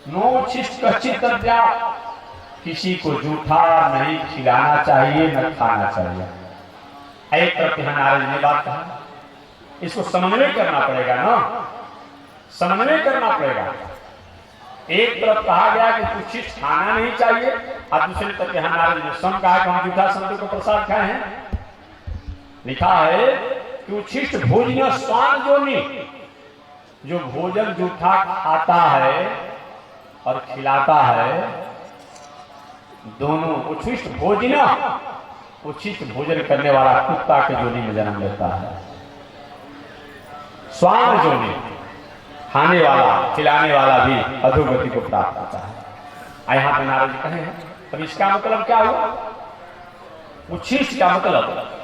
Speaker 1: नो उच्छिष्ट कश्चित दद्यात्, किसी को जूठा नहीं खिलाना चाहिए न खाना चाहिए। एक तरफ यहाँ नारद ने बात कहा, इसको समन्वय करना पड़ेगा ना, समन्वय करना पड़ेगा। एक तरफ कहा गया कि उच्छिष्ट खाना नहीं चाहिए, और दूसरी तरफ यहाँ नारद ने सम कहा कि हम जूठा संतों को प्रसाद खाए हैं। लिखा है कि उच्छिष्ट भोजन स्वान जोनि, जो भोजन जूठा खाता है और खिलाता है, दोनों उच्छिष्ट भोजन, उच्छिष्ट भोजन करने वाला कुत्ता के जोनी में जन्म लेता है। स्वान जोनी, खाने वाला खिलाने वाला भी अधोगति को प्राप्त होता है। यहाँ पे नारद जी कहे हैं। अब इसका मतलब क्या हुआ? उच्छिष्ट का मतलब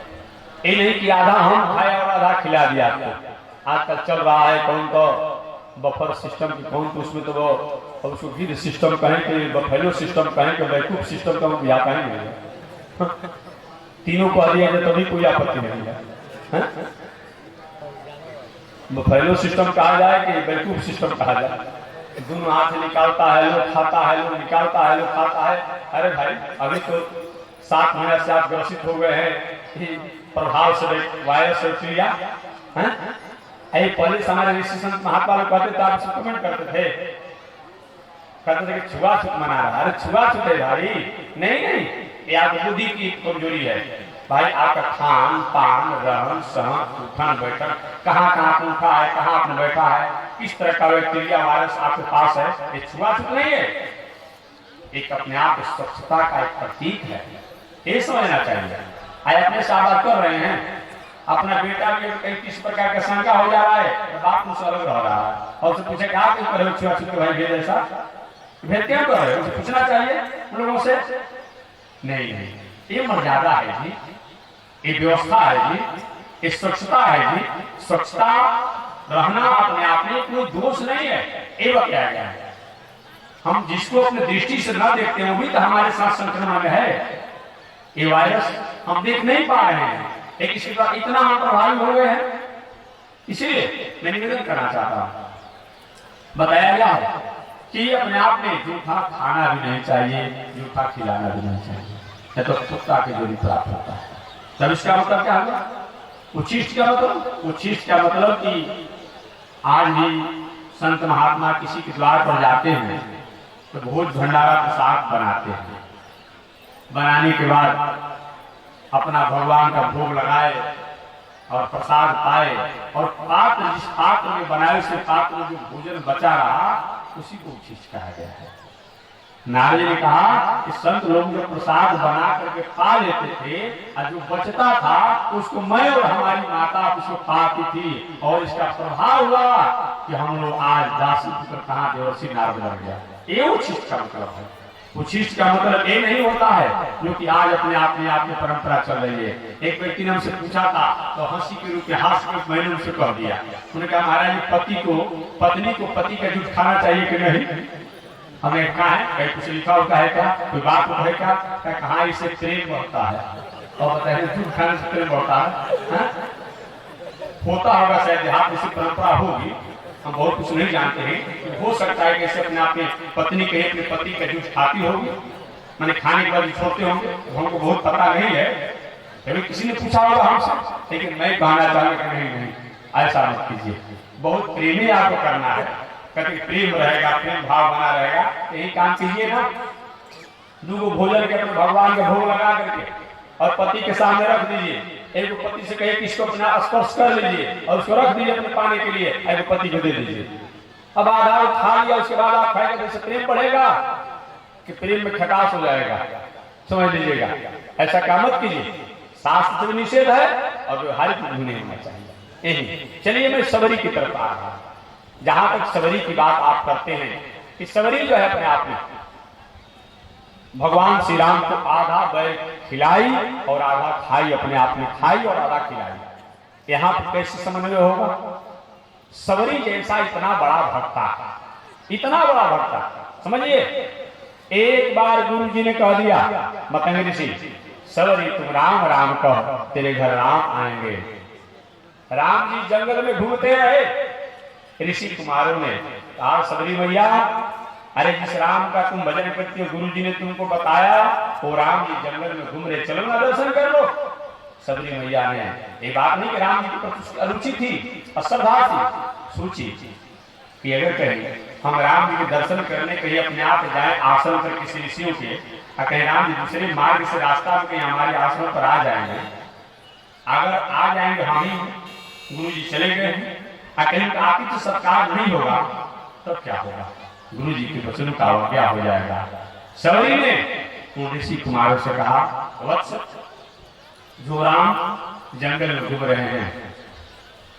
Speaker 1: ये नहीं कि आधा हम खाए और आधा खिला दिया आपको। आजकल चल रहा है कौन तो बफर सिस्टम की, कौन तो उसमें तो वो उसको गिर सिस्टम कहें कि बफेलो सिस्टम कहें कि बैकूफ सिस्टम का हम यहाँ कहेंगे। तीनों को दिया जाए तभी कोई आपत्ति नहीं है। बफेलो सिस्टम कहा जाए कि बैकूफ सिस्टम कहा जाए, दोनों हाथ से निकालता है लोग, खाता है लोग, निकालता है लोग, खाता है। अरे भाई अभी तो 7 महीने से आप ग्रसित हो गए हैं प्रभाव से, वायरस से चिड़िया है। पहले हमारे ऋषि संत महात्मा लोग कहते थे, आप कमेंट करते थे, कहते थे कि छुआछूत मना रहा। अरे छुआछूत है भाई, नहीं, ये आपकी बुद्धि की कमजोरी है भाई। आपका खान पान, रहन सहन, उठन बैठन, कहाँ कहाँ उठा है, कहाँ आपने बैठा है, किस तरह का बैक्टीरिया वायरस आपके पास है, ये छुआछूत नहीं है। एक अपने आप स्वच्छता का एक प्रतीक है, ये समझना चाहिए। आज अपने साथ कर रहे हैं, अपना बेटा भी कई किस प्रकार का शंका हो जा रहा है, तो बाप मुझसे अलग रह रहा है, और उससे पूछे क्या क्यों कर रहे हो छुआछूत के भाई, भेद ऐसा भेद क्यों कर रहे हो, उसे पूछना चाहिए उन लोगों से। नहीं, ये मर्यादा है जी, ये व्यवस्था है जी, ये स्वच्छता है जी। स्वच्छता रहना अपने आप में कोई दोष नहीं है, ये बताया गया है। हम जिसको अपने दृष्टि से न देखते हैं वो भी तो हमारे साथ संक्रमण में है। ये वायरस हम देख नहीं पा रहे हैं, लेकिन इसके बाद इतना हम प्रभावित हो गए हैं। इसलिए मैं निवेदन करना चाहता हूं, बताया गया है कि अपने आप में जूठा खाना भी नहीं चाहिए, जूठा खिलाना भी नहीं चाहिए, नहीं तो कुत्ता के जोड़ी प्राप्त होता है। तब इसका मतलब क्या होगा? उच्छिष्ट का मतलब, उच्छिष्ट का मतलब कि आज भी संत महात्मा किसी के द्वार पर जाते हैं तो भोज भंडारा प्रसाद बनाते हैं। बनाने के बाद अपना भगवान का भोग लगाए और प्रसाद पाए, और पात्र जिस पात्र में बनाए उसे पात्र में जो भोजन बचा रहा उसी को उच्छिष्ट कहा गया है। नारद ने कहा कि संत लोग जो प्रसाद बना करके खा लेते थे और जो बचता था उसको मैं और हमारी माता उसको खाती थी, और इसका प्रभाव हुआ कि हम लोग आज दासी पुत्र कहाँ देवर्षि नारद बन गया। ये उच्छिष्ट का मतलब है। उच्छिष्ट का मतलब ये नहीं होता है जो कि आज अपने आप में परंपरा चल रही है। एक व्यक्ति ने हमसे पूछा था तो हंसी के रूप में हास्य के रूप मैंने उनसे कह दिया, उन्होंने कहा महाराज पत्नी को पति का जूठ खाना चाहिए कि नहीं? हमें कहा है कहीं कुछ लिखा होता है क्या, कोई बात है क्या? कहाँ इससे प्रेम बढ़ता है, और बताइए जूठ खाने से प्रेम बढ़ता है? होता होगा शायद देहात में से परंपरा होगी, हम बहुत कुछ नहीं जानते हैं। हो सकता है कि ऐसे अपने आप में पत्नी कहे अपने पति का जूठ खाती होगी, मैंने खाने के बाद छोड़ते होंगे, हमको बहुत पता नहीं है। कभी किसी ने पूछा होगा हमसे, लेकिन मैं कहना चाहूंगा कि नहीं ऐसा मत कीजिए। बहुत प्रेमी आपको करना है, कभी प्रेम रहेगा, प्रेम भाव बना रहेगा, यही काम कीजिए ना। दूगो भोजन के अपने भगवान का भोग लगा करके और पति के सामने रख दीजिए। एक पति से कहे कि इसको अपना स्पर्श कर लीजिए और उसको रख दीजिए अपने पाने के लिए, एक पति को दे दीजिए। अब आधा खा लिया, उसके बाद आप खाएंगे तो इससे प्रेम बढ़ेगा कि प्रेम में खटास हो जाएगा? समझ लीजिएगा, ऐसा काम मत कीजिए। शास्त्र में निषेध है और व्यवहारिक भी नहीं होना चाहिए। यही चलिए मैं सबरी की तरफ आ रहा हूं। जहां तक सबरी की बात आप करते हैं कि सबरी जो है अपने आप में भगवान श्री राम को आधा बैल खिलाई और आधा खाई, अपने आप में खाई और आधा खिलाई। यहां पर कैसे समन्वय होगा? सबरी जैसा इतना बड़ा भक्ता, इतना बड़ा भक्ता, समझिए एक बार गुरु जी ने कह दिया मतंग ऋषि, सबरी तुम राम राम कह, तेरे घर राम आएंगे। राम जी जंगल में घूमते रहे, ऋषि कुमारों ने कहा सबरी मैया, अरे जिस राम का तुम भजन करती हो, गुरु जी ने तुमको बताया, वो राम जी जंगल में घूम रहे, चलो ना दर्शन कर लो। सबरी मैया ने, ये बात नहीं कि राम जी की प्रति अरुचि थी, अश्रद्धा थी, सूची कि अगर कहें हम राम जी के दर्शन करने के लिए अपने आप जाए आश्रम पर किसी ऋषियों के, कहीं राम जी दूसरे मार्ग से रास्ता में कहीं हमारे आश्रम पर आ जाएंगे, अगर आ जाएंगे हम ही गुरु जी चले गए, कहीं आतिथ्य सत्कार नहीं होगा तब क्या होगा? गुरु जी के वचनों का क्या हो जाएगा? सबरी ने उन ऋषि कुमारों से कहा, वत्स जो राम जंगल में घूम रहे हैं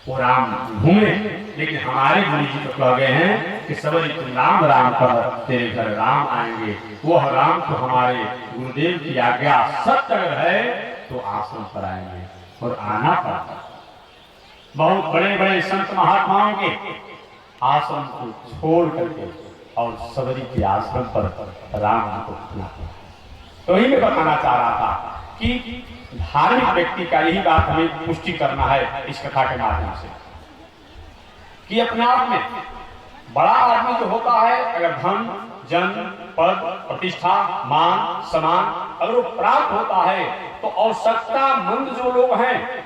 Speaker 1: वो राम घूमे, लेकिन हमारे गुरु जी तो कह गए हैं कि सबरी तुम राम राम कह, तेरे घर राम आएंगे। वह राम तो हमारे गुरुदेव की आज्ञा सत्य अगर है तो आश्रम पर आएंगे और आना पड़ता। बहुत बड़े बड़े संत महात्माओं के आश्रम को छोड़ करके और सबरी के आश्रम पर राम जी को अपना, तो ही मैं बताना चाह रहा था कि धार्मिक व्यक्ति का यही बात हमें पुष्टि करना है इस कथा के माध्यम से कि अपने आप में बड़ा आदमी जो होता है, अगर धन जन पद प्रतिष्ठा मान सम्मान अगर वो प्राप्त होता है तो आवश्यकता मंद जो लोग हैं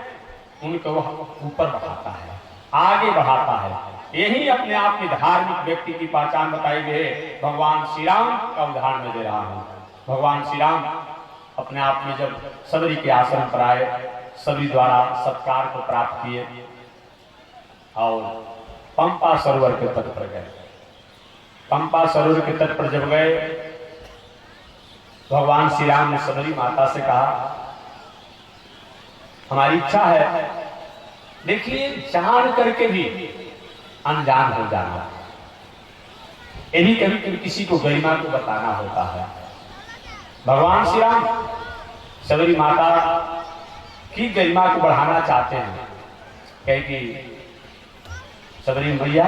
Speaker 1: उनको वह ऊपर बढ़ाता है, आगे बढ़ाता है। यही अपने आप में धार्मिक व्यक्ति की पहचान बताई गई है। भगवान श्री राम का उदाहरण मैं दे रहा हूं। भगवान श्री राम अपने आप में जब सबरी के आश्रम पर आए, सबरी द्वारा सत्कार को प्राप्त किए और पंपा सरोवर के तट पर गए। पंपा सरोवर के तट पर जब गए, भगवान श्री राम ने सबरी माता से कहा, हमारी इच्छा है, देखिए जान करके भी अनजान हो जाना, यही कभी कभी किसी को गरिमा को बताना होता है। भगवान श्री राम सबरी माता की गरिमा को बढ़ाना चाहते हैं, क्योंकि सबरी मैया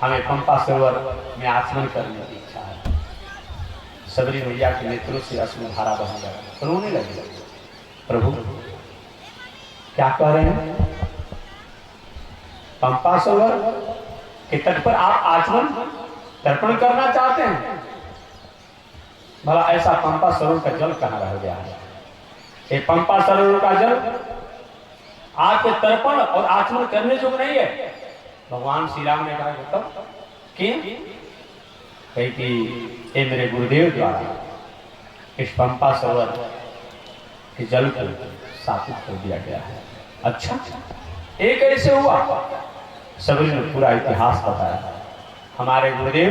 Speaker 1: हमें पंपा सरोवर में आचमन करने की इच्छा है। सबरी मैया के नेत्रों से अश्रुधारा बह गया, रोने लगे। प्रभु क्या कह रहे हैं? पंपा सरोवर के तट पर आप आचमन तर्पण करना चाहते हैं? भला ऐसा पंपा सरोवर का जल कहां रह गया है? ये पंपा सरोवर का जल आपके तर्पण और आचमन करने जो नहीं है। भगवान श्री राम ने कहा तब क्यों? कि ये मेरे गुरुदेव द्वारा इस पंपा सरोवर के जल को सात्विक कर दिया गया है। अच्छा, एक ऐसे हुआ? सबरी ने पूरा इतिहास बताया। हमारे गुरुदेव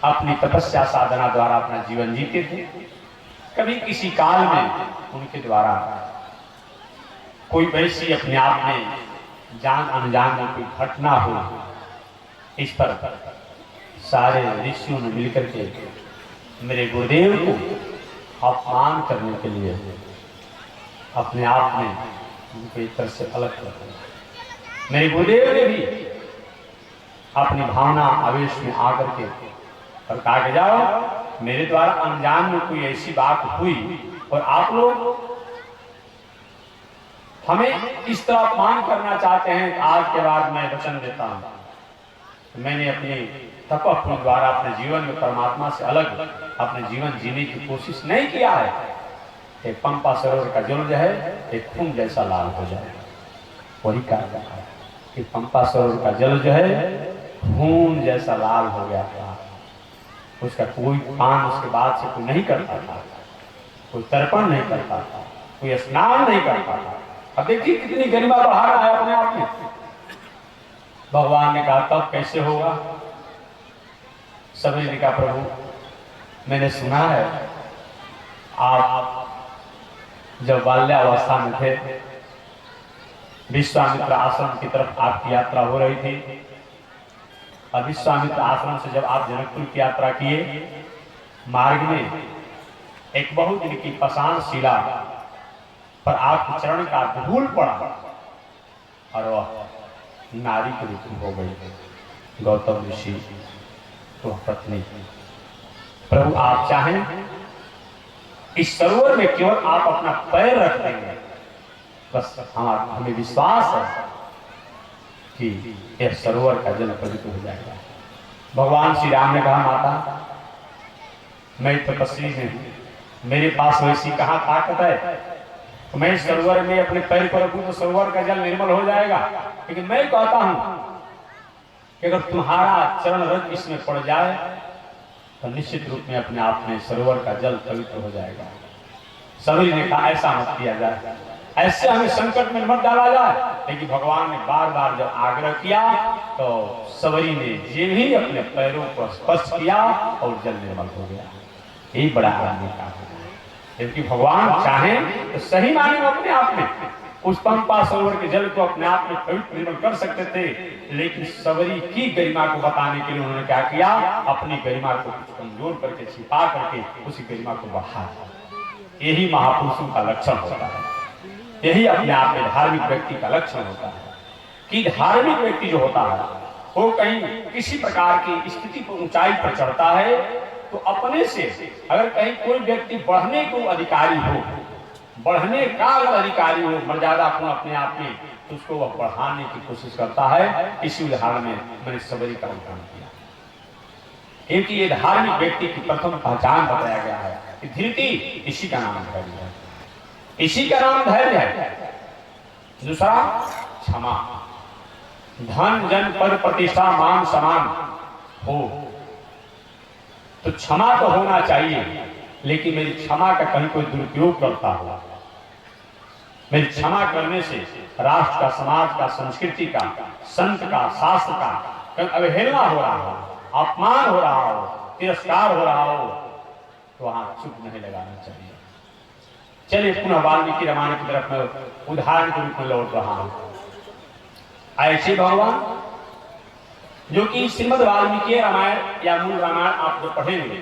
Speaker 1: अपनी तपस्या साधना द्वारा अपना जीवन जीते थे। कभी किसी काल में उनके द्वारा कोई वैसी अपने आप में जान अनजान में कोई घटना हो, इस पर सारे ऋषियों ने मिलकर के मेरे गुरुदेव को अपमान करने के लिए अपने आप में उनको एक तरह से अलग कर दिया। मेरे गुरुदेव ने भी अपनी भावना आवेश में आकर के और कहा कि जाओ, मेरे द्वारा अनजान में कोई ऐसी बात हुई और आप लोग हमें इस तरह अपमान करना चाहते हैं। आज के बाद मैं वचन देता हूं, मैंने अपने तपस्या द्वारा अपने जीवन में परमात्मा से अलग अपने जीवन जीने की कोशिश नहीं किया है। एक पंपा सरोवर का जल जो है एक खून जैसा लाल हो जाए, वही कारण है कि पंपा सरोवर का जल जो है खून जैसा लाल हो गया था। उसका कोई पान उसके बाद से कोई नहीं करता था, कोई तर्पण नहीं करता था, कोई स्नान नहीं करता था। अब देखिए कितनी गरिमा बढ़ा रहा है अपने आप में। भगवान ने कहा तब कैसे होगा? सबरी ने कहा प्रभु मैंने सुना है आप जब बाल्यावस्था में थे, विश्वामित्र आश्रम की तरफ आपकी यात्रा हो रही थी, और विश्वामित्र आश्रम से जब आप जनकपुर की यात्रा किए, मार्ग में एक बहुत दिन की पाषाण शिला पर आपके चरण का धूल पड़ा और वह नारी के रूप में हो गई गौतम ऋषि तो पत्नी। प्रभु आप चाहें इस सरोवर में केवल आप अपना पैर रख देंगे, बस हमें विश्वास है कि यह सरोवर का जल पवित्र हो जाएगा। भगवान श्री राम ने कहा माता मैं तपस्वी हूं, मेरे पास वैसी कहां ताकत है तो मैं इस सरोवर में अपने पैर को रखूं तो सरोवर का जल निर्मल हो जाएगा। लेकिन मैं कहता हूं कि अगर तुम्हारा चरण रज इसमें पड़ जाए तो निश्चित रूप में अपने आप में सरोवर का जल पवित्र हो जाएगा। सबरी ने कहा ऐसा मत किया जाए, ऐसे हमें संकट में मत डाला जाए। लेकिन भगवान ने बार बार जब आग्रह किया तो सबरी ने जे भी अपने पैरों को स्पर्श किया और जल निर्मल हो गया। यही बड़ा आदमी का है। जबकि भगवान चाहें तो सही माने अपने आप में उस पंपा सरोवर के जल को अपने आप में पवित्र निर्मल कर सकते थे, लेकिन सबरी की गरिमा को बताने के लिए उन्होंने क्या किया, अपनी गरिमा को कुछ कमजोर करके छिपा करके उसी गरिमा को बढ़ा दिया। यही महापुरुषों का लक्षण होता है, यही अपने आप में धार्मिक व्यक्ति का लक्षण होता है कि धार्मिक व्यक्ति जो होता है वो कहीं किसी प्रकार की स्थिति पर ऊंचाई पर चढ़ता है तो अपने से अगर कहीं कोई व्यक्ति बढ़ने को अधिकारी हो, बढ़ने का अगर अधिकारी हो मर्यादा को अपने आप में, तो उसको वह बढ़ाने की कोशिश करता है। इसी उदाहरण में मैंने सबरी का उदाहरण किया, क्योंकि ये धार्मिक व्यक्ति की प्रथम पहचान बताया गया है कि धीरती इसी का नाम धैर्य है, इसी का नाम धैर्य है। दूसरा क्षमा, धन जन पद प्रतिष्ठा मान समान हो तो क्षमा तो होना चाहिए, लेकिन मेरी क्षमा का कहीं कोई दुरुपयोग करता हो, मेरी क्षमा करने से राष्ट्र का, समाज का, संस्कृति का, संत का, शास्त्र का कहीं अवहेलना हो रहा हो, अपमान हो रहा हो, तिरस्कार हो रहा हो तो वहां चुप नहीं लगाना चाहिए। चलिए पुनः वाल्मीकि रामायण की तरफ में उदाहरण के रूप में लौट रहा हूं। ऐसे भगवान जो कि श्रीमद् वाल्मीकि रामायण या मूल रामायण आप जो पढ़ेंगे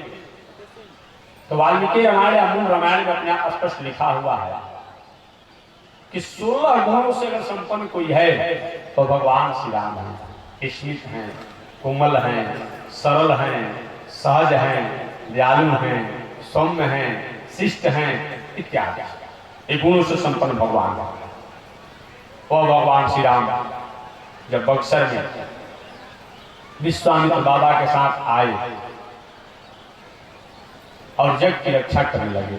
Speaker 1: तो वाल्मीकि रामायण या मूल रामायण में अपने स्पष्ट लिखा हुआ है कि 16 गुणों से अगर संपन्न कोई है तो भगवान श्री राम हैं। स्मित हैं, कोमल हैं, सरल हैं, सहज हैं, दयालु हैं, सौम्य हैं, शिष्ट हैं इत्यादि। ये गुणों से संपन्न भगवान है। वह भगवान श्री राम जब बक्सर में विश्वामित्र बाबा के साथ आए और जग की रक्षा करने लगे,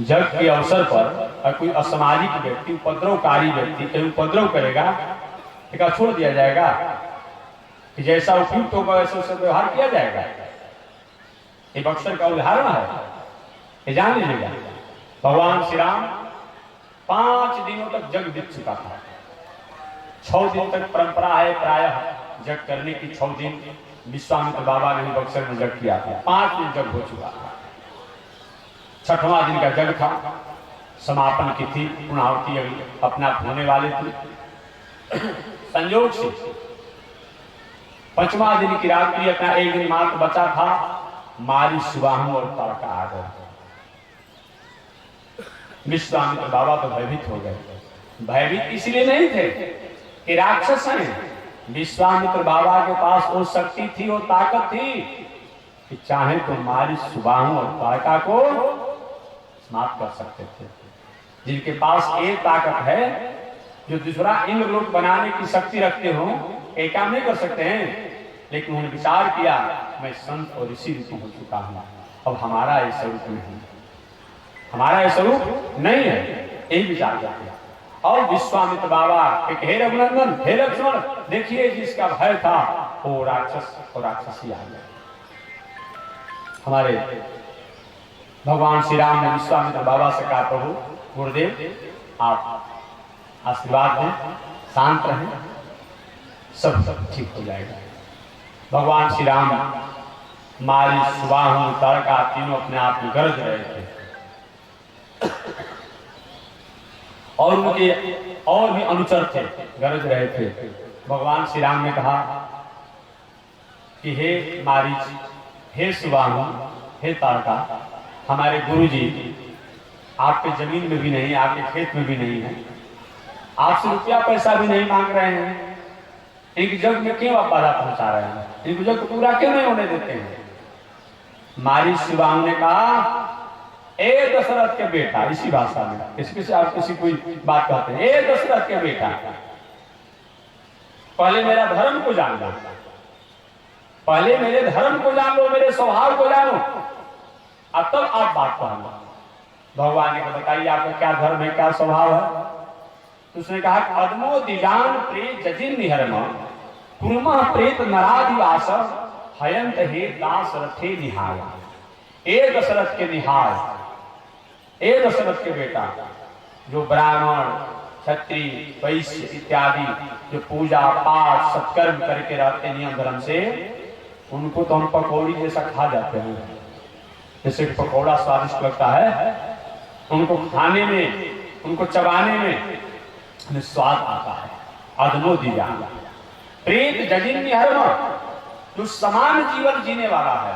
Speaker 1: जग के अवसर पर कोई असामाजिक व्यक्ति, उपद्रवकारी व्यक्ति उपद्रव करेगा तो छोड़ दिया जाएगा कि जैसा उपयुक्त होगा वैसे उससे व्यवहार किया जाएगा। ये बक्सर का उदाहरण है, ये जान लीजिएगा। भगवान श्री राम 5 दिनों तक जग बीत चुका था। 6 दिन तक परंपरा है प्रायः जग करने की। 6 दिन विश्वामित्र बाबा ने बक्सर में जग किया था। 5 दिन जग हो चुका था। 6वां दिन का जग था, समापन की थी, पूर्णाहुति अपना होने वाले थे। संयोग से 5वां दिन की रात्रि अपना 1 दिन मात्र बचा था, मारी सुबाहु और तड़का आ गए। विश्वामित्र बाबा तो भयभीत हो गए। भयभीत इसलिए नहीं थे कि राक्षस हैं, विश्वामित्र बाबा के पास वो शक्ति थी, वो ताकत थी कि चाहे तो मारी सुबाहु और तारका को समाप्त कर सकते थे। जिनके पास ये ताकत है, जो दूसरा इंद्रलोक बनाने की शक्ति रखते हो, एक काम नहीं कर सकते हैं। लेकिन उन्होंने विचार किया मैं संत और ऋषि रूप हो चुका हूं, अब हमारा ये स्वरूप नहीं, हमारा ये स्वरूप नहीं है, यही विचार करते हैं। और विश्वामित्र बाबा एक हे रघुनंदन, हे लक्ष्मण, देखिए जिसका भय था वो राक्षस और राक्षसी आ गया। हमारे भगवान श्री राम ने विश्वामित्र बाबा से कहा प्रभु गुरुदेव आप आशीर्वाद दें, शांत रहें। सब ठीक हो जाएगा। भगवान श्री राम मारी सुबाहु तारका तीनों अपने आप में गरज रहे थे और उनके और भी अनुचर थे, गरज रहे थे। भगवान श्री राम ने कहा कि हे मारीच, हे सुबाहु, हे तारका, हमारे गुरुजी आपके जमीन में भी नहीं, आपके खेत में भी नहीं है, आपसे रुपया पैसा भी नहीं मांग रहे हैं, इनकी जग में क्यों आप बाधा पहुंचा रहे हैं, इनको जग पूरा क्यों नहीं होने देते हैं। मारी सुबाहु ने कहा, ए दशरथ के बेटा, इसी भाषा में किसी आप किसी कोई बात कहते हैं, ए दशरथ के बेटा, पहले मेरा धर्म को जान लो, पहले मेरे धर्म को जान लो, मेरे स्वभाव को जानो, अब तब आप बात कहना। भगवान ने बताइए आपका क्या धर्म है, क्या स्वभाव है। तो उसने कहा, अदमो दिजान प्रेत जजिन निहरम पुरुमा प्रेत नरादिवास हयंत हे दास रथे निहाय। ए दशरथ के निहाय, ए दशरथ के बेटा, जो ब्राह्मण क्षत्रिय वैश्य इत्यादि जो पूजा पाठ सत्कर्म करके रहते नियम धर्म से, उनको तो हम पकौड़ी जैसा खा जाते हैं। जैसे पकौड़ा स्वादिष्ट लगता है, उनको खाने में, उनको चबाने में स्वाद आता है। अदमो दिया प्रेत जजिन्य हर्म, जो समान जीवन जीने वाला है,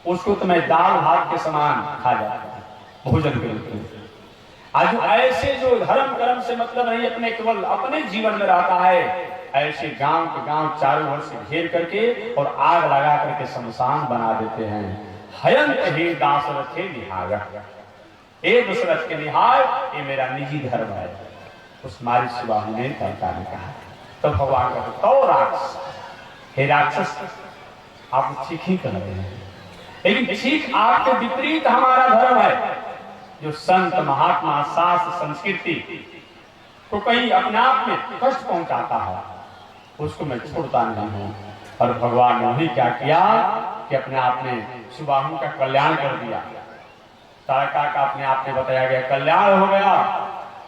Speaker 1: उसको तो मैं दाल भात के समान खा जाता है, भोजन के रूप में। आज ऐसे जो धर्म कर्म से मतलब नहीं, अपने केवल अपने जीवन में रहता है, ऐसे गांव के गांव चारों ओर से घेर करके और आग लगा करके शमशान बना देते हैं। हयंत हे दासरथे निहाय, ए दशरथ के निहाय, ये मेरा निजी धर्म है। उस मारी सुबाहु ने तारका ने कहा। तो भगवान का तो राक्षस, हे राक्षस, आप ठीक ही कर रहे हैं, लेकिन ठीक आपके विपरीत हमारा धर्म है, जो संत महात्मा शास्त्र संस्कृति को कहीं अपने आप में कष्ट पहुंचाता है, उसको मैं छोड़ता नहीं हूं। और भगवान ने वही क्या किया कि अपने आप में सुबाहु का कल्याण कर दिया। तारका का अपने आप में बताया गया कल्याण हो गया,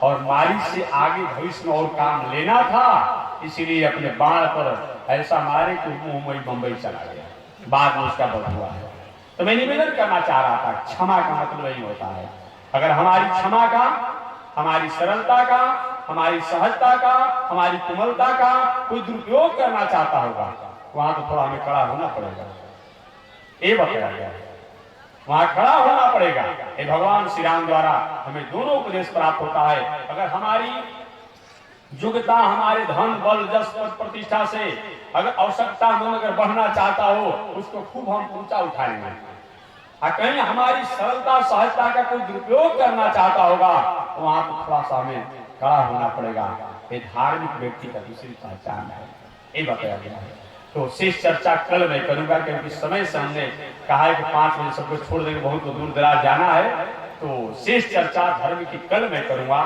Speaker 1: और मारी से आगे भविष्य में और काम लेना था, इसीलिए अपने बाण पर ऐसा मारे कि मुंबई बंबई चला गया। बाद में उसका बध हुआ है। तो मैं निवेदन करना चाह रहा था, क्षमा का मतलब यही होता है। अगर हमारी क्षमा का, हमारी सरलता का, हमारी सहजता का, हमारी कोमलता का कोई दुरुपयोग करना चाहता होगा, वहां तो थोड़ा हमें खड़ा होना पड़ेगा। ये बताया गया, वहां खड़ा होना पड़ेगा। ये भगवान श्री राम द्वारा हमें दोनों उपदेश प्राप्त होता है। अगर हमारी योग्यता, हमारे धन बल जस प्रतिष्ठा से अगर आवश्यकता मन अगर बढ़ना चाहता हो, उसको खूब हम ऊंचा उठाएंगे। कहीं हमारी सरलता सहजता का कोई दुरुपयोग करना चाहता होगा, तो वहां तो थोड़ा सा हमें खड़ा होना पड़ेगा। ये धार्मिक व्यक्ति का दूसरी पहचान है, ये बताया गया है। तो शेष चर्चा कल मैं करूंगा, क्योंकि समय से हमने कहा है कि 5 बजे सबको छोड़ देंगे, बहुत दूर दराज जाना है। तो शेष चर्चा धर्म की कल मैं करूंगा।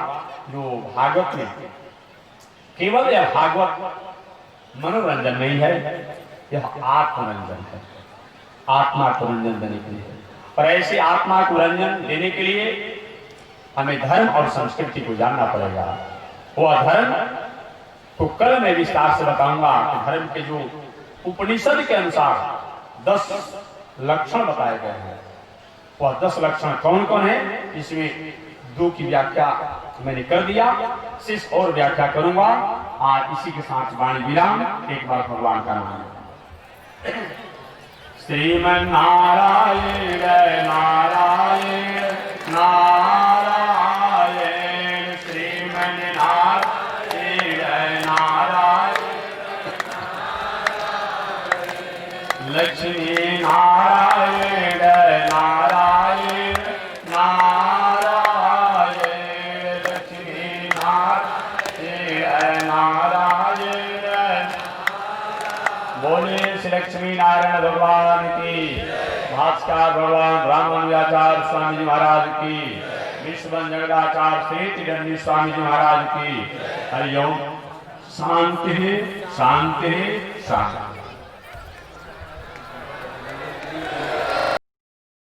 Speaker 1: जो भागवत में केवल यह भागवत मनोरंजन नहीं है, यह आत्मरंजन है, आत्मा को रंजन देने के लिए। और ऐसे आत्मा को रंजन देने के लिए हमें धर्म और संस्कृति को जानना पड़ेगा। वह धर्म तो कल मैं विस्तार से बताऊंगा कि धर्म के जो उपनिषद के अनुसार 10 लक्षण बताए गए हैं, वह 10 लक्षण कौन कौन है, इसमें 2 की व्याख्या मैंने कर दिया, शेष और व्याख्या करूंगा। आज इसी के साथ वाणी विराम। एक बार भगवान का नाम। श्रीमन नारायण नारायण नारायण, श्रीमन नारायण नारायण, लक्ष्मी नारायण नारायण नारायण, लक्ष्मी नारायण नारायण। बोले श्री लक्ष्मी नारायण भगवान की, भास्कर भगवान रामानुजाचार्य स्वामी जी महाराज की, विश्वबंध जगदाचार्य श्री त्रिदंडी स्वामी जी महाराज की। हरिओम। शांति शांति शांति।